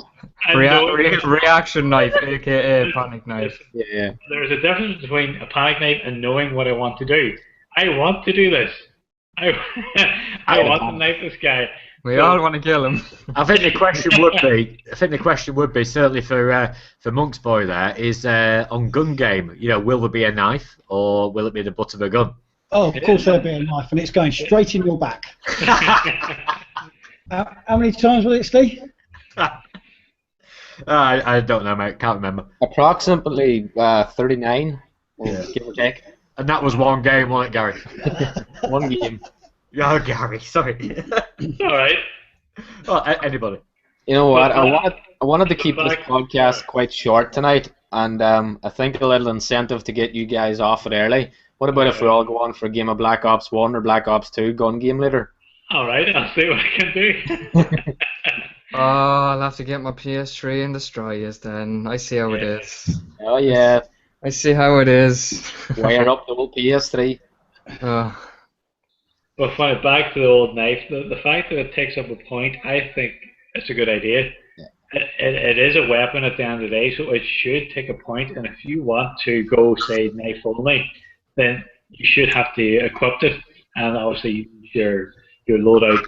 and knowing- Reaction knife, aka panic knife. Yeah. There's a difference between a panic knife and knowing what I want to do. I want to do this. I want to knife this guy. We all want to kill him. I think the question would be certainly for Monk's boy there is on gun game. You know, will there be a knife or will it be the butt of a gun? Oh, of course there'll be a knife, and it's going straight in your back. How many times will it, Steve? I don't know, mate. Can't remember. Approximately 39, Yeah. give or take. And that was one game, wasn't it, Gary? One game. Oh, Gary, sorry. All right. Oh, anybody. You know what? But, I wanted to keep this back- podcast quite short tonight, and I think a little incentive to get you guys off it early. What about if we all go on for a game of Black Ops 1 or Black Ops 2 gun game later? All right. I'll see what I can do. Oh, I'll have to get my PS3 and destroy it then. I see how it is. Oh yeah, I see how it is. wire up the old PS3. Oh, But finally, back to the old knife. The fact that it takes up a point, I think it's a good idea. Yeah. It is a weapon at the end of the day, so it should take a point. And if you want to go, say, knife only, then you should have to equip it, and obviously your loadout,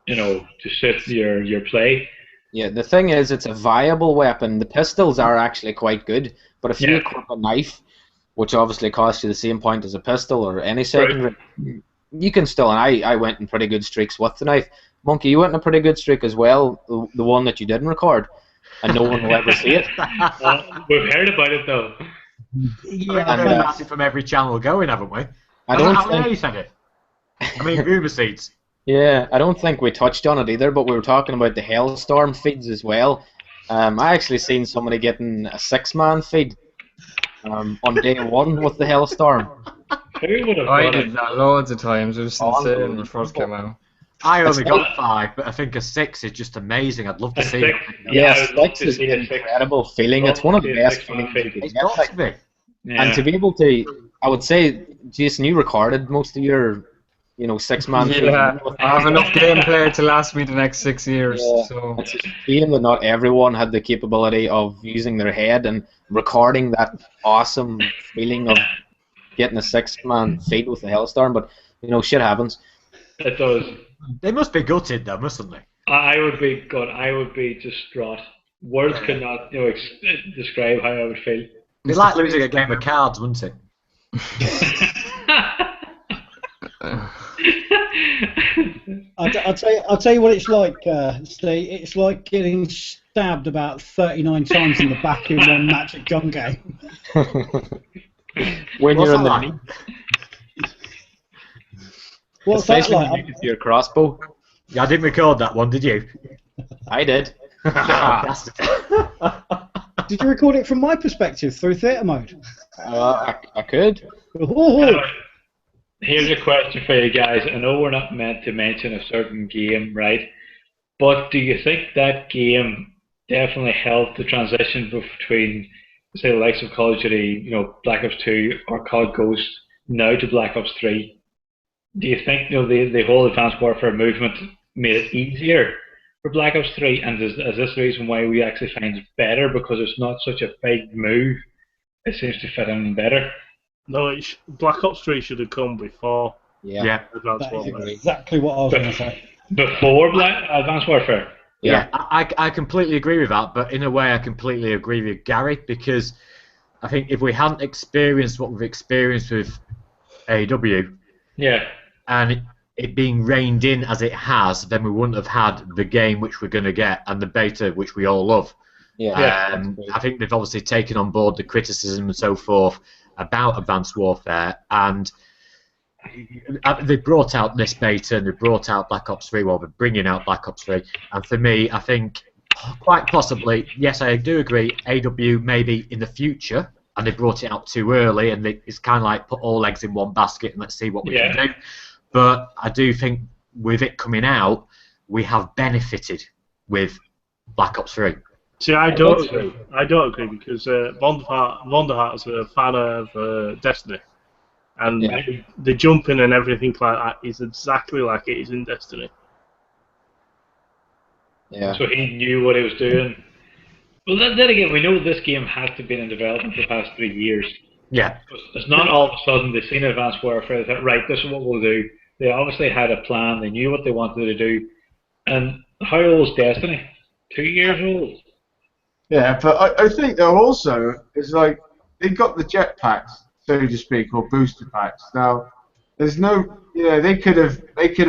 you know, to suit your play. Yeah, the thing is, it's a viable weapon. The pistols are actually quite good, but if you Yeah. equip a knife, which obviously costs you the same point as a pistol or any secondary, you can still. And I went in pretty good streaks with the knife. Monkey, you went in a pretty good streak as well. The one that you didn't record, and no one will ever see it. We've heard about it though. Yeah, We've had it from every channel going, haven't we? I don't How many think. you said it? I mean, boomer seats. Yeah, I don't think we touched on it either, but we were talking about the Hailstorm feeds as well. I actually seen somebody getting a 6-man feed on day one with the Hailstorm. Who would have I done did it? that loads of times. It was Oh, insane when it first came out. I only It's got 5, but I think a 6 is just amazing. I'd love to A see 6? it. Yeah, I Yes, would love 6 to is see a an 6. incredible feeling. It's one of the Love to see a best 6-man feelings you feed. can It's get. got to be. Yeah. And to be able to, I would say, Jason, you recorded most of your, 6-man feeds. Yeah, I have enough gameplay to last me the next 6 years. Yeah. So It's a shame that not everyone had the capability of using their head and recording that awesome feeling of getting a 6-man feed with the Hailstorm, but shit happens. It does. They must be gutted, though, mustn't they? I would be good. I would be distraught. Words could not, describe how I would feel. It's like losing a game of cards, wouldn't it? I'll tell you what it's like, Steve. It's like getting stabbed about 39 times in the back in one match at gun game. When What's you're in the that knee, What's that especially when like? you use your crossbow. Yeah, I didn't record that one, did you? I did. Bastard. Did you record it from my perspective through theatre mode? I could. Oh, Here's a question for you guys. I know we're not meant to mention a certain game, right? But do you think that game definitely helped the transition between, say, the likes of Call of Duty, Black Ops 2 or COD Ghost, now to Black Ops 3? Do you think the whole Advanced Warfare movement made it easier for Black Ops 3? And is this the reason why we actually find it better, because it's not such a big move? It seems to fit in better. No, Black Ops 3 should have come before Yeah. Advanced that is Warfare. exactly what I was going to say. Before Advanced Warfare? Yeah. I completely agree with that, but in a way I completely agree with Gary, because I think if we hadn't experienced what we've experienced with AEW, Yeah. and it being reined in as it has, then we wouldn't have had the game which we're going to get and the beta which we all love. Yeah. I think they've obviously taken on board the criticism and so forth about Advanced Warfare, and they brought out this beta and they brought out Black Ops 3. Well, they're bringing out Black Ops 3, and for me, I think quite possibly, yes, I do agree, AW maybe in the future, and they brought it out too early, and it's kind of like put all eggs in one basket and let's see what we can do. But I do think with it coming out, we have benefited with Black Ops 3. See, I don't agree. I don't agree because Vonderhart is a fan of Destiny, and the jumping and everything like that is exactly like it is in Destiny. Yeah. So he knew what he was doing. Well, then again, we know this game has to have been in development for the past 3 years. Yeah. It's not all of a sudden they've seen Advanced Warfare, they thought, right, this is what we'll do. They obviously had a plan, they knew what they wanted to do. And how old is Destiny? 2 years old? Yeah, but I think though also it's like they got the jetpacks, so to speak, or booster packs. Now, there's no, they could have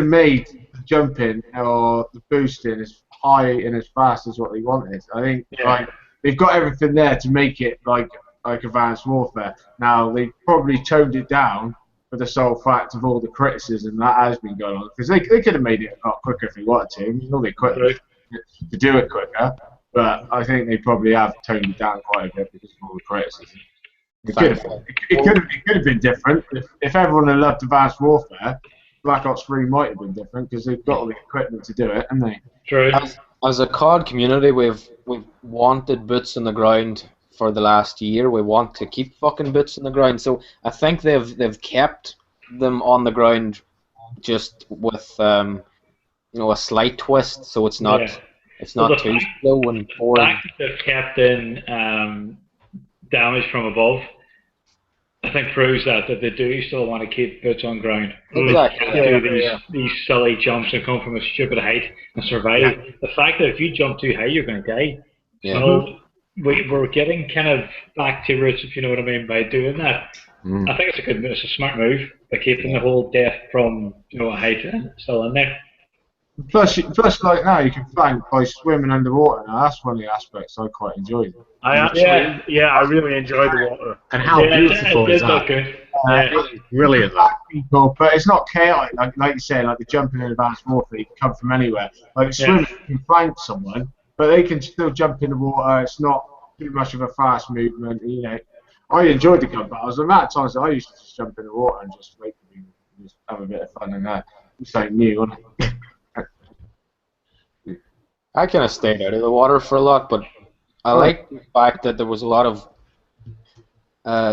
made the jumping or the boosting as high and as fast as what they wanted. I think like they've got everything there to make it like Advanced Warfare. Now they probably toned it down for the sole fact of all the criticism that has been going on, because they could have made it a lot quicker if they wanted to. You know, they could to do it quicker. But I think they probably have toned it down quite a bit because of all the criticism. It could have been different. If everyone had loved Advanced Warfare, Black Ops 3 might have been different because they've got all the equipment to do it, haven't they? True. As a COD community, we've wanted boots on the ground for the last year. We want to keep fucking boots on the ground. So I think they've kept them on the ground, just with a slight twist, so it's not. Yeah. It's not too slow and boring. The fact that they've kept in damage from above, I think proves that they do still want to keep boots on ground. Exactly. Do these silly jumps and come from a stupid height and survive. Yeah. The fact that if you jump too high, you're going to die. Yeah. So we're getting kind of back to roots, if you know what I mean, by doing that. I think it's a smart move by keeping the whole death from a height still in there. Plus, like now, you can flank by swimming underwater. Now, that's one of the aspects I quite enjoyed. I really enjoy the water. And how beautiful is that? Brilliant, that. But it's not chaotic, like you say, like the jumping in Advanced Warfare, you can come from anywhere. Like swimming, you can flank someone, but they can still jump in the water. It's not too much of a fast movement. I enjoyed the gun battles. The amount of times that I used to just jump in the water and just have a bit of fun in that. It's something new, wasn't it? I kind of stayed out of the water for a lot, but I like the fact that there was a lot of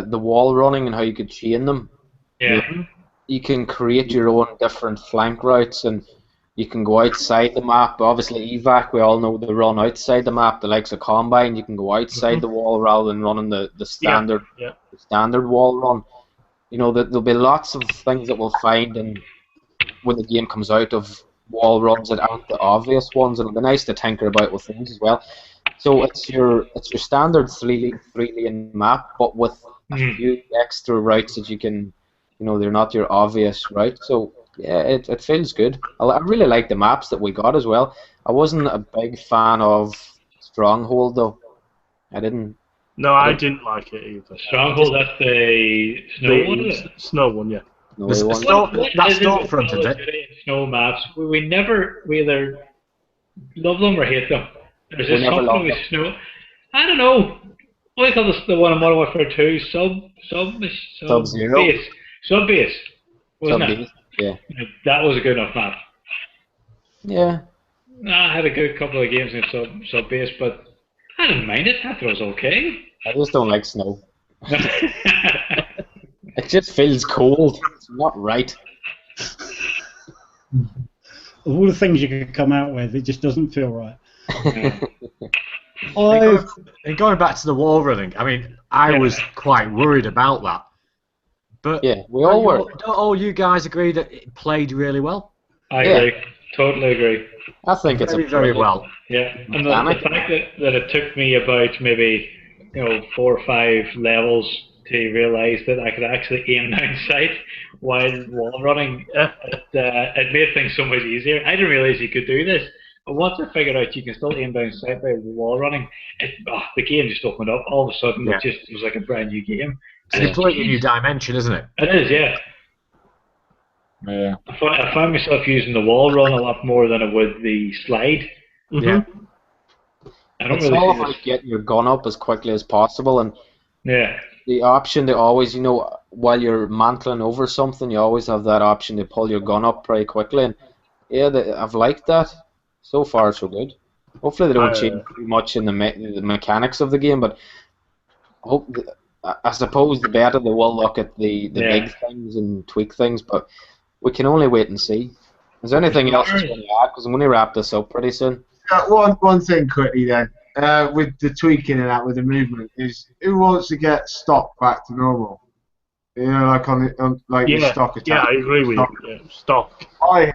the wall running and how you could chain them. Yeah. You can create your own different flank routes, and you can go outside the map. Obviously, evac, we all know they run outside the map. The likes of Combine, you can go outside the wall rather than running the standard the standard wall run. There'll be lots of things that we'll find when the game comes out of wall runs that aren't the obvious ones, and it'll be nice to tinker about with things as well. So it's your standard three-lane map, but with a few extra routes that you can, they're not your obvious route. So yeah, it feels good. I really like the maps that we got as well. I wasn't a big fan of Stronghold though. I didn't like it either. Stronghold, that's the snow one. Snow one, yeah. That's Stormfront, is it? Snow maps. We either love them or hate them. There's just something with snow. I don't know. What do you call this, the one in Modern Warfare 2? Sub-Zero. Sub-Base. Wasn't it? Yeah. That was a good enough map. Yeah. I had a good couple of games in Sub-Base, but I didn't mind it. I thought it was okay. I just don't like snow. It just feels cold. It's not right. All the things you could come out with, it just doesn't feel right. And going back to the wall running, I mean, I was quite worried about that. But yeah, we all were. Don't all you guys agree that it played really well? I agree. Totally agree. I think it's very well. Yeah, and the fact that it took me about maybe 4 or 5 levels to realise that I could actually aim down sight while wall running, it made things so much easier. I didn't realise you could do this. once I figured out you can still aim down sight by the wall running, the game just opened up. All of a sudden, it was like a brand new game. It's a completely new dimension, isn't it? It is, yeah. Yeah. I found myself using the wall run a lot more than I would the slide. Yeah. I don't It's really all see about this. getting your gun up as quickly as possible, and Yeah. the option to always, while you're mantling over something, you always have that option to pull your gun up pretty quickly. And yeah, I've liked that. So far, so good. Hopefully, they don't change too much in the mechanics of the game, but I suppose the better they will look at the big things and tweak things, but we can only wait and see. Is there anything else you want to add? Because I'm going to wrap this up pretty soon. One thing quickly then, with the tweaking and that, with the movement, is who wants to get stock back to normal? Like the stock attack. Yeah, I agree with you. Yeah, stock. I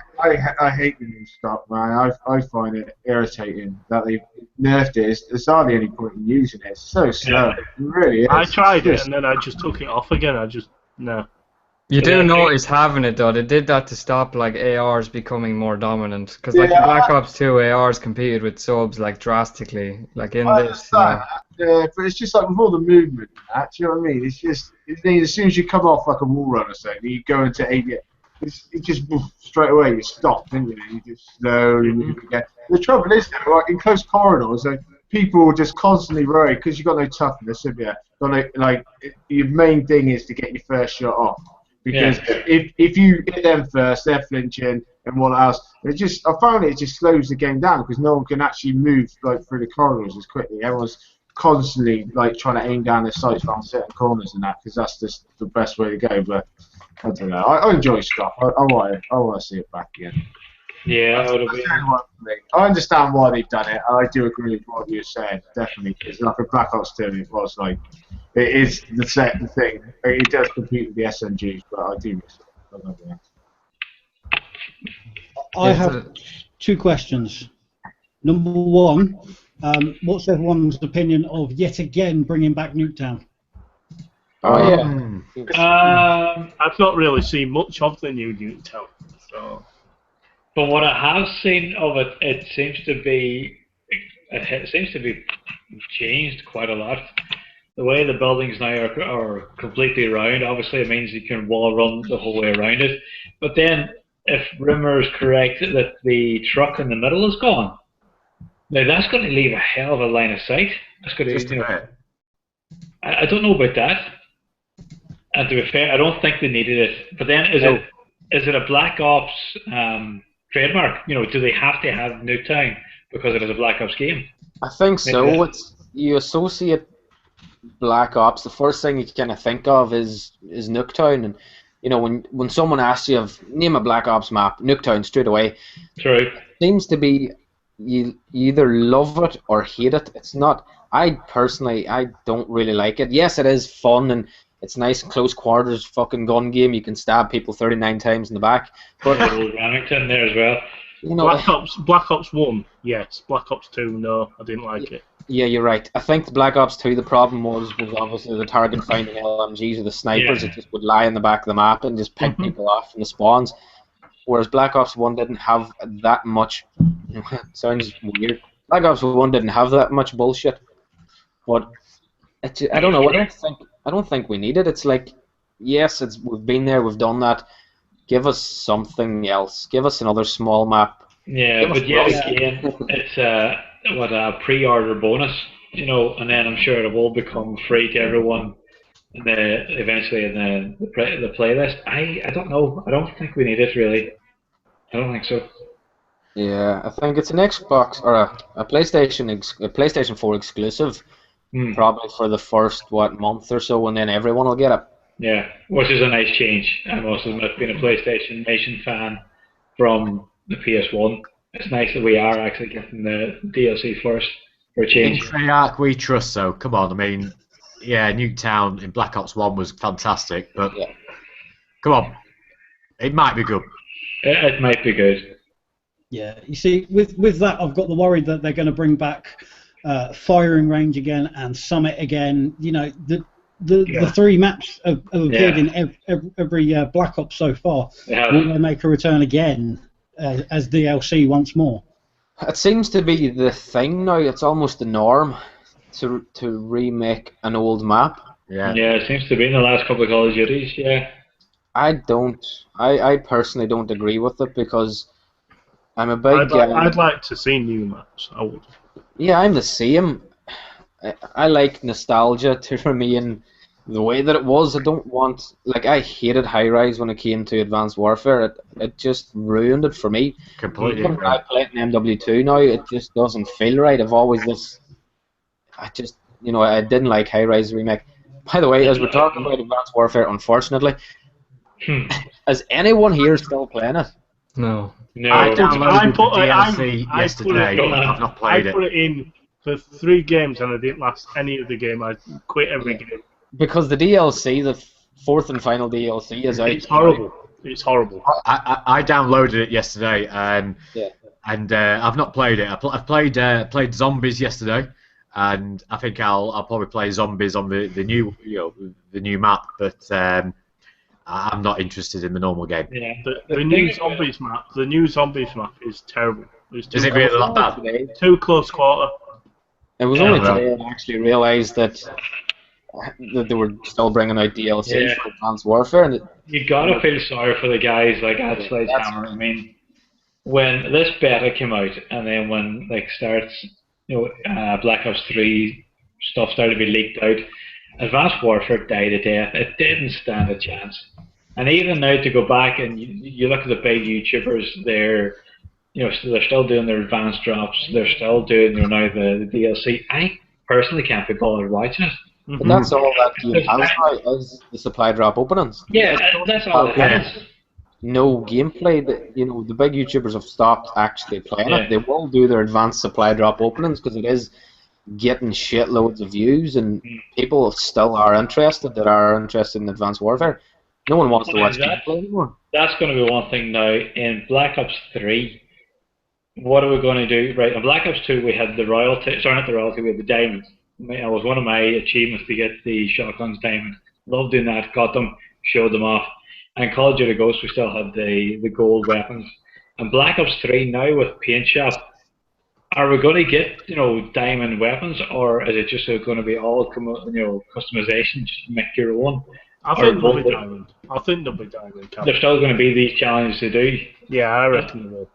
hate the new stock, man. I find it irritating that they've nerfed it. There's hardly any point in using it. It's so slow. It really is. I tried it and then I just took it off again. No. You do notice having it though. They did that to stop like ARs becoming more dominant, because like in Black Ops 2, ARs competed with subs like drastically. Like in this. Yeah, but it's just like with all the movement and that, do you know what I mean? It's just, as soon as you come off like a wall run or something, you go into ABS, it just straight away you stop, don't you? You just slowly move again. The trouble is, though, like in close corridors, people will just constantly worry because you've got no toughness, have you? Your main thing is to get your first shot off. Because if you hit them first, they're flinching and what else. I found it just slows the game down because no one can actually move through the corridors as quickly. Everyone's constantly trying to aim down their sights around certain corners and that, because that's just the best way to go. But I don't know. I enjoy stuff. I want to see it back again. Yeah, I understand why they've done it. I do agree with what you're saying, definitely. Because like a Black Ops 2, it was it is the second thing. It does compete with the SMGs, but I do miss it. I have two questions. Number one, what's everyone's opinion of yet again bringing back Nuketown? Oh yeah. I've not really seen much of the new Nuketown. So, but what I have seen of it, it seems to be changed quite a lot. The way the buildings now are completely round, obviously it means you can wall run the whole way around it. But then, if rumour is correct that the truck in the middle is gone, now that's going to leave a hell of a line of sight. That's going to, I don't know about that. And to be fair, I don't think they needed it. But then, is it a Black Ops trademark? Do they have to have Nuketown because it is a Black Ops game? I think so. You associate Black Ops, the first thing you kind of think of is Nuketown, and when someone asks you name a Black Ops map, Nuketown straight away. True. It seems to be you either love it or hate it. It's not. I don't really like it. Yes, it is fun and it's nice close quarters fucking gun game. You can stab people 39 times in the back. But Remington there as well. Black Ops 1, yes. Black Ops 2, no, I didn't like it. Yeah, you're right. I think the Black Ops 2, the problem was obviously the target finding LMGs or the snipers. It just would lie in the back of the map and just pick people off from the spawns. Whereas Black Ops 1 didn't have that much. Sounds weird. Black Ops 1 didn't have that much bullshit. But I don't know. I don't think we need it. It's like, yes, we've been there, we've done that. Give us something else. Give us another small map. Yeah, but yet again, it's a pre-order bonus, and then I'm sure it will become free to everyone eventually in the playlist. I don't know. I don't think we need it really. I don't think so. Yeah, I think it's an Xbox or a PlayStation 4 exclusive, probably for the first month or so, and then everyone will get it. Yeah, which is a nice change. I must admit, being a PlayStation Nation fan from the PS1, it's nice that we are actually getting the DLC first for a change. In Treyarch we trust, so come on. I mean, yeah, Nuketown in Black Ops 1 was fantastic, but come on, it might be good. It might be good. Yeah, you see, with that, I've got the worry that they're going to bring back Firing Range again and Summit again. The three maps have appeared in every Black Ops so far. Will they make a return again as DLC once more? It seems to be the thing now. It's almost the norm to remake an old map. Yeah. Yeah, it seems to be in the last couple of Call of Duties. Yeah. I personally don't agree with it because I'm a big. I'd like to see new maps. I would. Yeah, I'm the same. I like nostalgia to remain the way that it was. I don't want, like, I hated High Rise when it came to Advanced Warfare. It just ruined it for me. Completely When agree. I play it in MW2 now, it just doesn't feel right. I've always this. I just, I didn't like High Rise Remake. By the way, as we're talking about Advanced Warfare, unfortunately, is anyone here still playing it? No. No. I downloaded the I DLC put yesterday. it in. I've not I played it. put it in for 3 games and I didn't last any of the game. I quit every game. Because the DLC, the fourth and final DLC, is out. It's horrible. It's horrible. I downloaded it yesterday, Yeah. and I've not played it. I've played Zombies yesterday, and I think I'll probably play Zombies on the new the new map, but I'm not interested in the normal game. Yeah. The new Zombies map. The new Zombies map is terrible. It's Is it really that bad? too close quarter. It was Yeah, only well. today I actually realised that they were still bringing out DLC Yeah. for Advanced Warfare, and You gotta feel sorry for the guys like at Sledgehammer. I mean, when this beta came out, and then when starts, Black Ops 3 stuff started to be leaked out, Advanced Warfare died a death. It didn't stand a chance. And even now to go back and you look at the big YouTubers, they're still doing their advanced drops. They're still doing now the DLC. I personally can't be bothered watching it. but that's all that game has now is the supply drop openings. Yeah, that's all it is. No gameplay. The big YouTubers have stopped actually playing Yeah. it. They will do their advanced supply drop openings because it is getting shitloads of views, and people still are interested in Advanced Warfare. No one wants to watch gameplay anymore. That's going to be one thing now. In Black Ops 3, what are we going to do? Right, in Black Ops 2, we had the royalty. Sorry, not the royalty. We had the diamonds. It was one of my achievements to get the shotguns diamond. Loved doing that. Got them. Showed them off. And Call of Duty Ghosts, we still had the gold weapons. And Black Ops 3 now with Paint Shop, are we going to get diamond weapons, or is it just going to be all customization, just make your own? I think they'll be diamond. I think they'll be diamond. There's still going to be these challenges to do. Yeah, I reckon they will.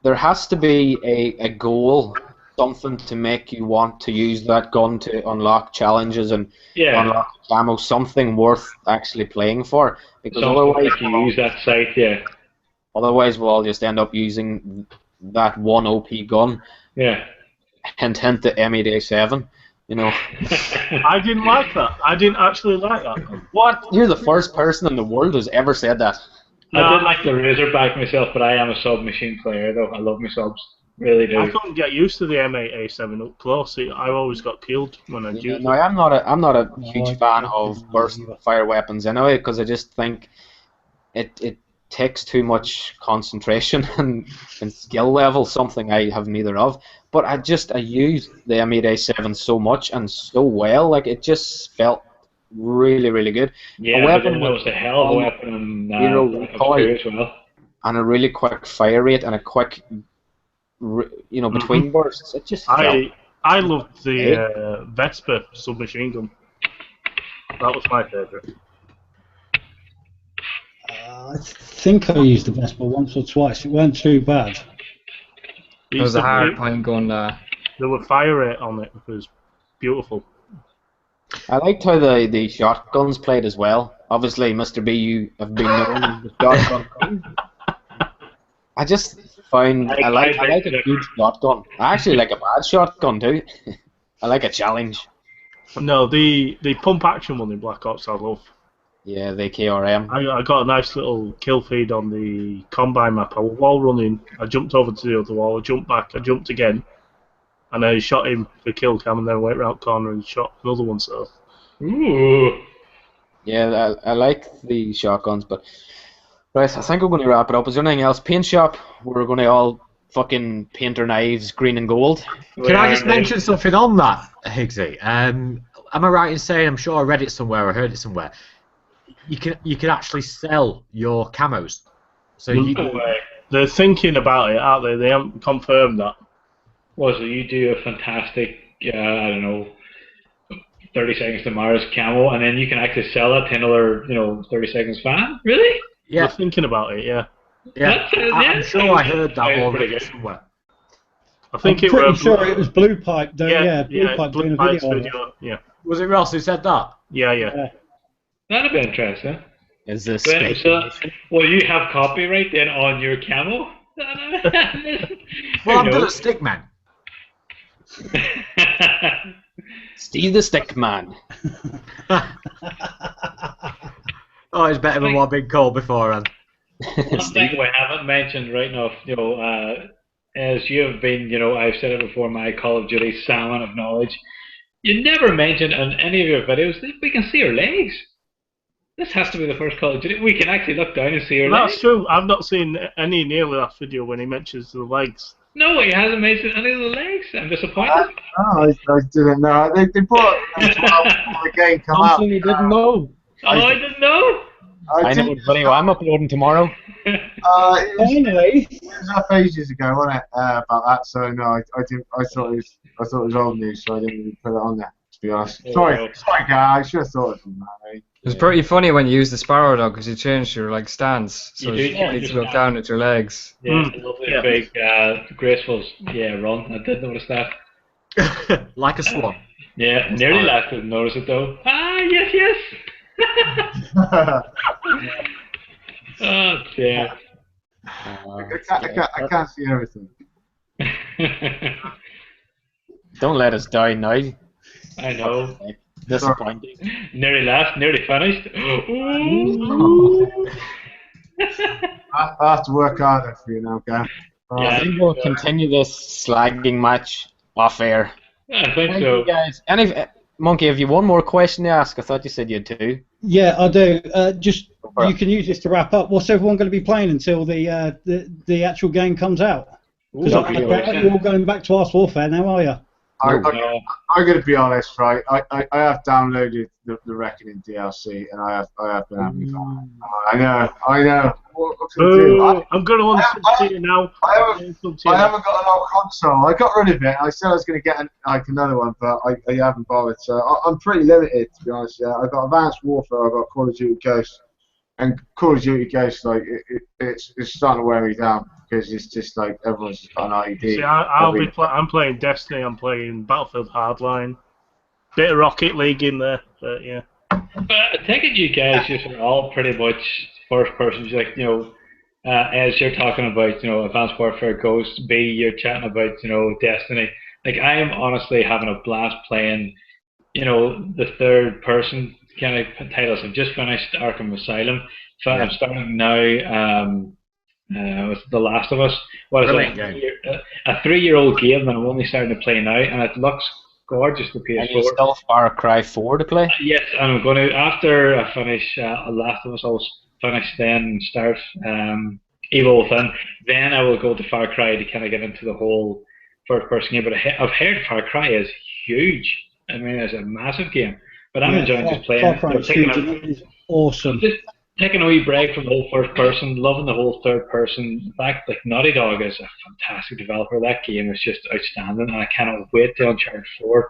There has to be a goal, something to make you want to use that gun to unlock challenges and Yeah. unlock ammo, something worth actually playing for. Because otherwise, If you use that site, yeah. otherwise we'll all just end up using that one OP gun. Yeah. Hint, hint, the M8A7. I didn't like that. I didn't actually like that. What? You're the first person in the world who's ever said that. I did like the Razorback myself, but I am a submachine player, though. I love my subs. Really do. I couldn't get used to the M8A7 up close. I always got killed when I used No, it. I'm not a huge fan of burst fire weapons anyway, because I just think it takes too much concentration and skill level, something I have neither of. But I used the M8A7 so much and so well, like it just felt really, really good. Yeah, but then it was a hell of a weapon and as well. And a really quick fire rate and a quick, between bursts. It just felt. I loved the Vespa submachine gun. That was my favourite. I think I used the Vespa once or twice. It weren't too bad. It was a hard point gun. There were fire rate on it. It was beautiful. I liked how the shotguns played as well. Obviously, Mr. B, you have been known as the shotgun king. I just found I like a good shotgun. I actually like a bad shotgun too. I like a challenge. No, the pump action one in Black Ops I love. Yeah, the KRM. I got a nice little kill feed on the Combine map. I was wall running. I jumped over to the other wall. I jumped back. I jumped again. And I shot him for kill cam and then went round the corner and shot another one. So. Ooh. Yeah, I like the shotguns, but right, I think we're going to wrap it up. Is there anything else? Paint shop. We're going to all fucking paint our knives green and gold. Can I just mention something on that, Higgsy? Am I right in saying, I'm sure I read it somewhere, or heard it somewhere, you can actually sell your camos. So They're thinking about it, aren't they? They haven't confirmed that. Well, so you do a fantastic, I don't know, 30 seconds to Mars camo, and then you can actually sell that to another, 30 seconds fan? Really? They're Yeah, thinking about it, yeah. yeah. I'm sure I heard that already somewhere. I think I'm pretty sure it was Blue Pipe doing, Blue Pipe doing a Pipe's video on it. Yeah, Was it Ross who said that? yeah. That'd be interesting. Is this Well, speculation? well, you have copyright then on your camo? Well, I'm good at stickman. Steve the Stick Man. Oh, it's better than what I've been called beforehand. One thing we haven't mentioned right now, as you have been, I've said it before, my Call of Duty salmon of knowledge, you never mentioned in any of your videos that we can see her legs. This has to be the first Call of Duty. We can actually look down and see her legs. That's true. I've not seen any nearly that video when he mentions the legs. No, he hasn't mentioned any of the legs. I'm disappointed. I didn't know. They brought it before the game come out. Something you didn't know. I didn't know. I know what video I'm uploading tomorrow. Finally. It was up ages ago, wasn't it? About that. So no, I didn't. I thought it was old news, so I didn't even put it on there. To be honest. Sorry, guy. I should have thought of that. Eh? It was pretty funny when you used the Sparrow though, because you changed your stance, so You you do, need to look down at your legs. Yeah, it's a lovely, big, graceful, run. I did notice that. Like a swan. Yeah, nearly last didn't notice it though. Ah, yes. Oh, dear. I can't see everything. Don't let us die now. I know. Disappointing. Nearly last, nearly finished. I have to work harder for you now, guy. I think we'll continue this slagging match off air. I think Thank so. you guys. Monkey, have you one more question to ask? I thought you said you had two. Yeah, I do. You can use this to wrap up. What's everyone going to be playing until the actual game comes out? Because you're all going back to Arse Warfare now, are you? I'm going to be honest, right? I have downloaded the Reckoning DLC, and I have been having fun. I know. What can I do? I'm going to unsubscribe it now. I haven't got an old console. I got rid of it. I said I was going to get another one, but I haven't bothered. So I'm pretty limited, to be honest. Yeah, I've got Advanced Warfare. I've got Call of Duty Ghosts, and Call of Duty Ghosts it's starting to wear me down because it's just like everyone's just got an IED. See, I'm playing Destiny. I'm playing Battlefield Hardline. Bit of Rocket League in there, but yeah. But I take it you guys just are all pretty much first person, like, as you're talking about, Advanced Warfare Ghosts, B, you're chatting about, Destiny. Like, I am honestly having a blast playing, the third person kind of titles. I've just finished Arkham Asylum. So I'm starting now, with The Last of Us. What is it? A 3-year-old game that I'm only starting to play now, and it looks gorgeous, the PS4. And you still have Far Cry 4 to play? Yes, I'm going to, after I finish Last of Us, I'll finish then and start Evil Within. Then I will go to Far Cry to kind of get into the whole first-person game. But I've heard Far Cry is huge. I mean, it's a massive game. But I'm enjoying just playing it. Far Cry is huge. It is awesome. Just taking a wee break from the whole first person, loving the whole third person. In fact, like, Naughty Dog is a fantastic developer. That game is just outstanding, and I cannot wait till Uncharted 4.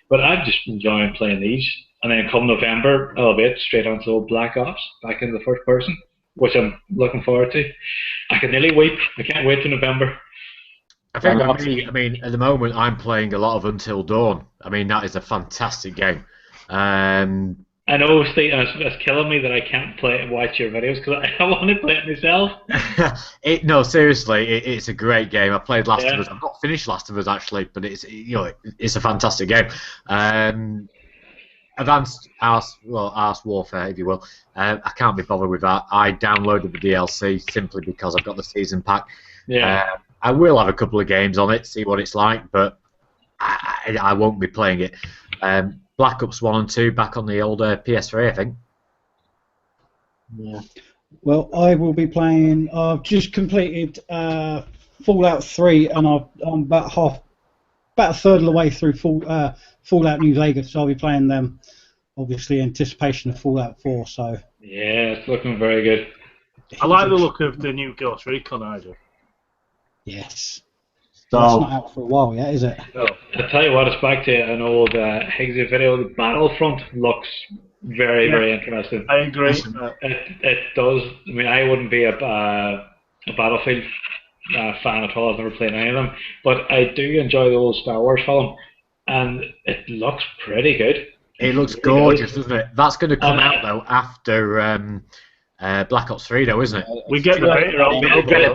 But I'm just enjoying playing these. And then come November, I'll be straight onto old Black Ops, back into the first person, which I'm looking forward to. I can nearly wait. I can't wait till November. I think I mean, at the moment, I'm playing a lot of Until Dawn. I mean, that is a fantastic game. I know, Steve, it's killing me that I can't watch your videos because I want to play it myself. No, seriously, it's a great game. I played Last of Us. I've not finished Last of Us actually, but it's a fantastic game. Advanced Arse Warfare, if you will. I can't be bothered with that. I downloaded the DLC simply because I've got the season pack. Yeah. I will have a couple of games on it, see what it's like, but I won't be playing it. Black Ops 1 and 2 back on the old PS3, I think. Yeah. Well, I will be playing. I've just completed Fallout 3, and I'm about a third of the way through Fallout New Vegas. So I'll be playing them, obviously, in anticipation of Fallout 4. So. Yeah, it's looking very good. I like the look of the new Ghost Recon idea. Yes. So, That's not out for a while yet, is it? No. I tell you what, it's back to an old Higgsy video. The Battlefront looks very, very interesting. I agree. It does. I mean, I wouldn't be a Battlefield fan at all. I've never played any of them, but I do enjoy the old Star Wars film, and it looks pretty good. It looks gorgeous, doesn't it? That's going to come out though after Black Ops 3, though, isn't it? We get the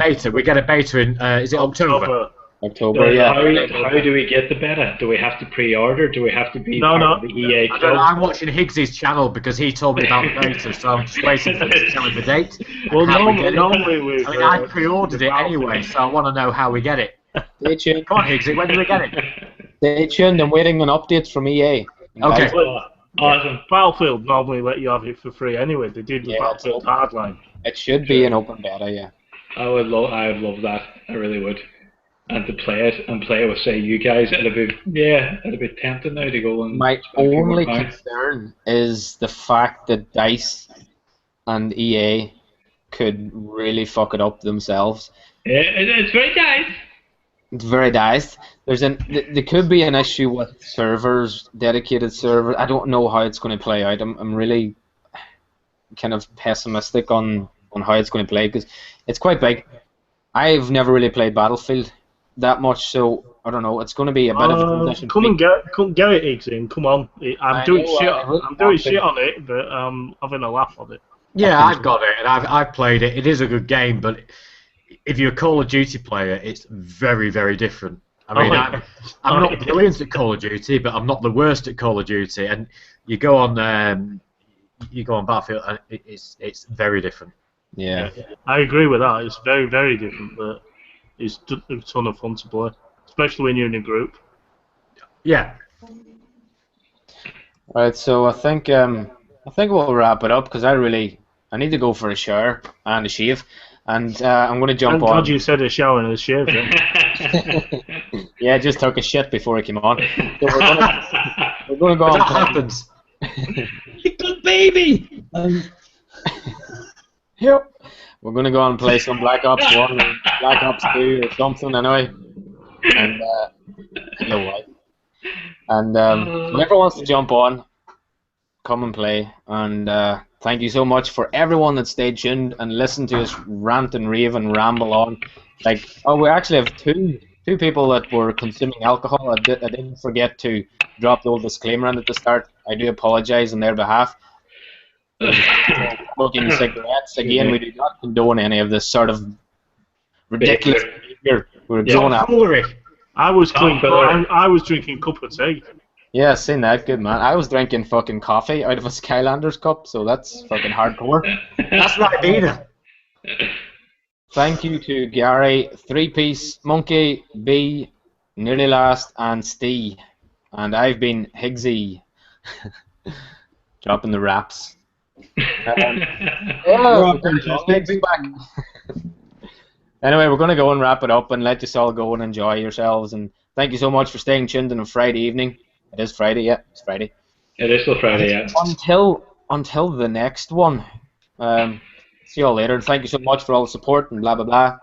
beta. We get a beta in. Is it October? October, yeah. How do we get the beta? Do we have to pre-order? Do we have to be part of the EA club? I'm watching Higgsy's channel because he told me about the beta, so I'm just waiting for him to tell me the date. Well, normally I pre-ordered it anyway, so I want to know how we get it. Stay tuned. Come on, Higgsy, when do we get it? Stay tuned. I'm waiting on updates from EA. Okay. Awesome. Battlefield normally let you have it for free anyway. They did with Battlefield Hardline. It should be an open beta, yeah. I would love that. I really would. And to play it with, say, you guys, it'd be tempting now to go and. My only concern is the fact that DICE and EA could really fuck it up themselves. Yeah, it's very nice. It's very diced. There could be an issue with servers, dedicated servers. I don't know how it's going to play out. I'm really kind of pessimistic on how it's going to play because it's quite big. I've never really played Battlefield that much, so I don't know. It's going to be a bit of a transition. Come get it, Higgsy, and come on. I'm doing shit on it, but I'm having a laugh on it. Yeah, I've got it, and I've played it. It is a good game, but if you're a Call of Duty player, it's very, very different. I mean, I'm not brilliant at Call of Duty, but I'm not the worst at Call of Duty. And you go on Battlefield, and it's very different. Yeah, I agree with that. It's very, very different, but it's a ton of fun to play, especially when you're in a group. Yeah. Right. So I think we'll wrap it up because I need to go for a shower and a shave. And I'm going to jump on. God, you said a shower and a shave. Yeah, I just took a shit before I came on. So we're going to go on. That happens. Little baby. Yep. We're going to go and play some Black Ops 1 or Black Ops 2 or something anyway. And whoever wants to jump on, come and play. And thank you so much for everyone that stayed tuned and listened to us rant and rave and ramble on. We actually have two people that were consuming alcohol. I didn't forget to drop the old disclaimer in at the start. I do apologise on their behalf. Smoking cigarettes. Again, we do not condone any of this sort of ridiculous behavior. We're going out. I was drinking cup of tea. Yeah, seen that. Good, man. I was drinking fucking coffee out of a Skylanders cup, so that's fucking hardcore. That's not either. Thank you to Gary, 3-Piece, Monkey, B, Nearly Last, and Steve. And I've been Higgsy. Dropping the raps. Anyway, we're going to go and wrap it up and let you all go and enjoy yourselves. And thank you so much for staying tuned on a Friday evening. It is Friday, yeah. It's Friday. It is still Friday, yeah. Until the next one. See you all later. And thank you so much for all the support and blah, blah, blah.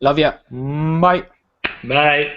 Love ya. Bye. Bye.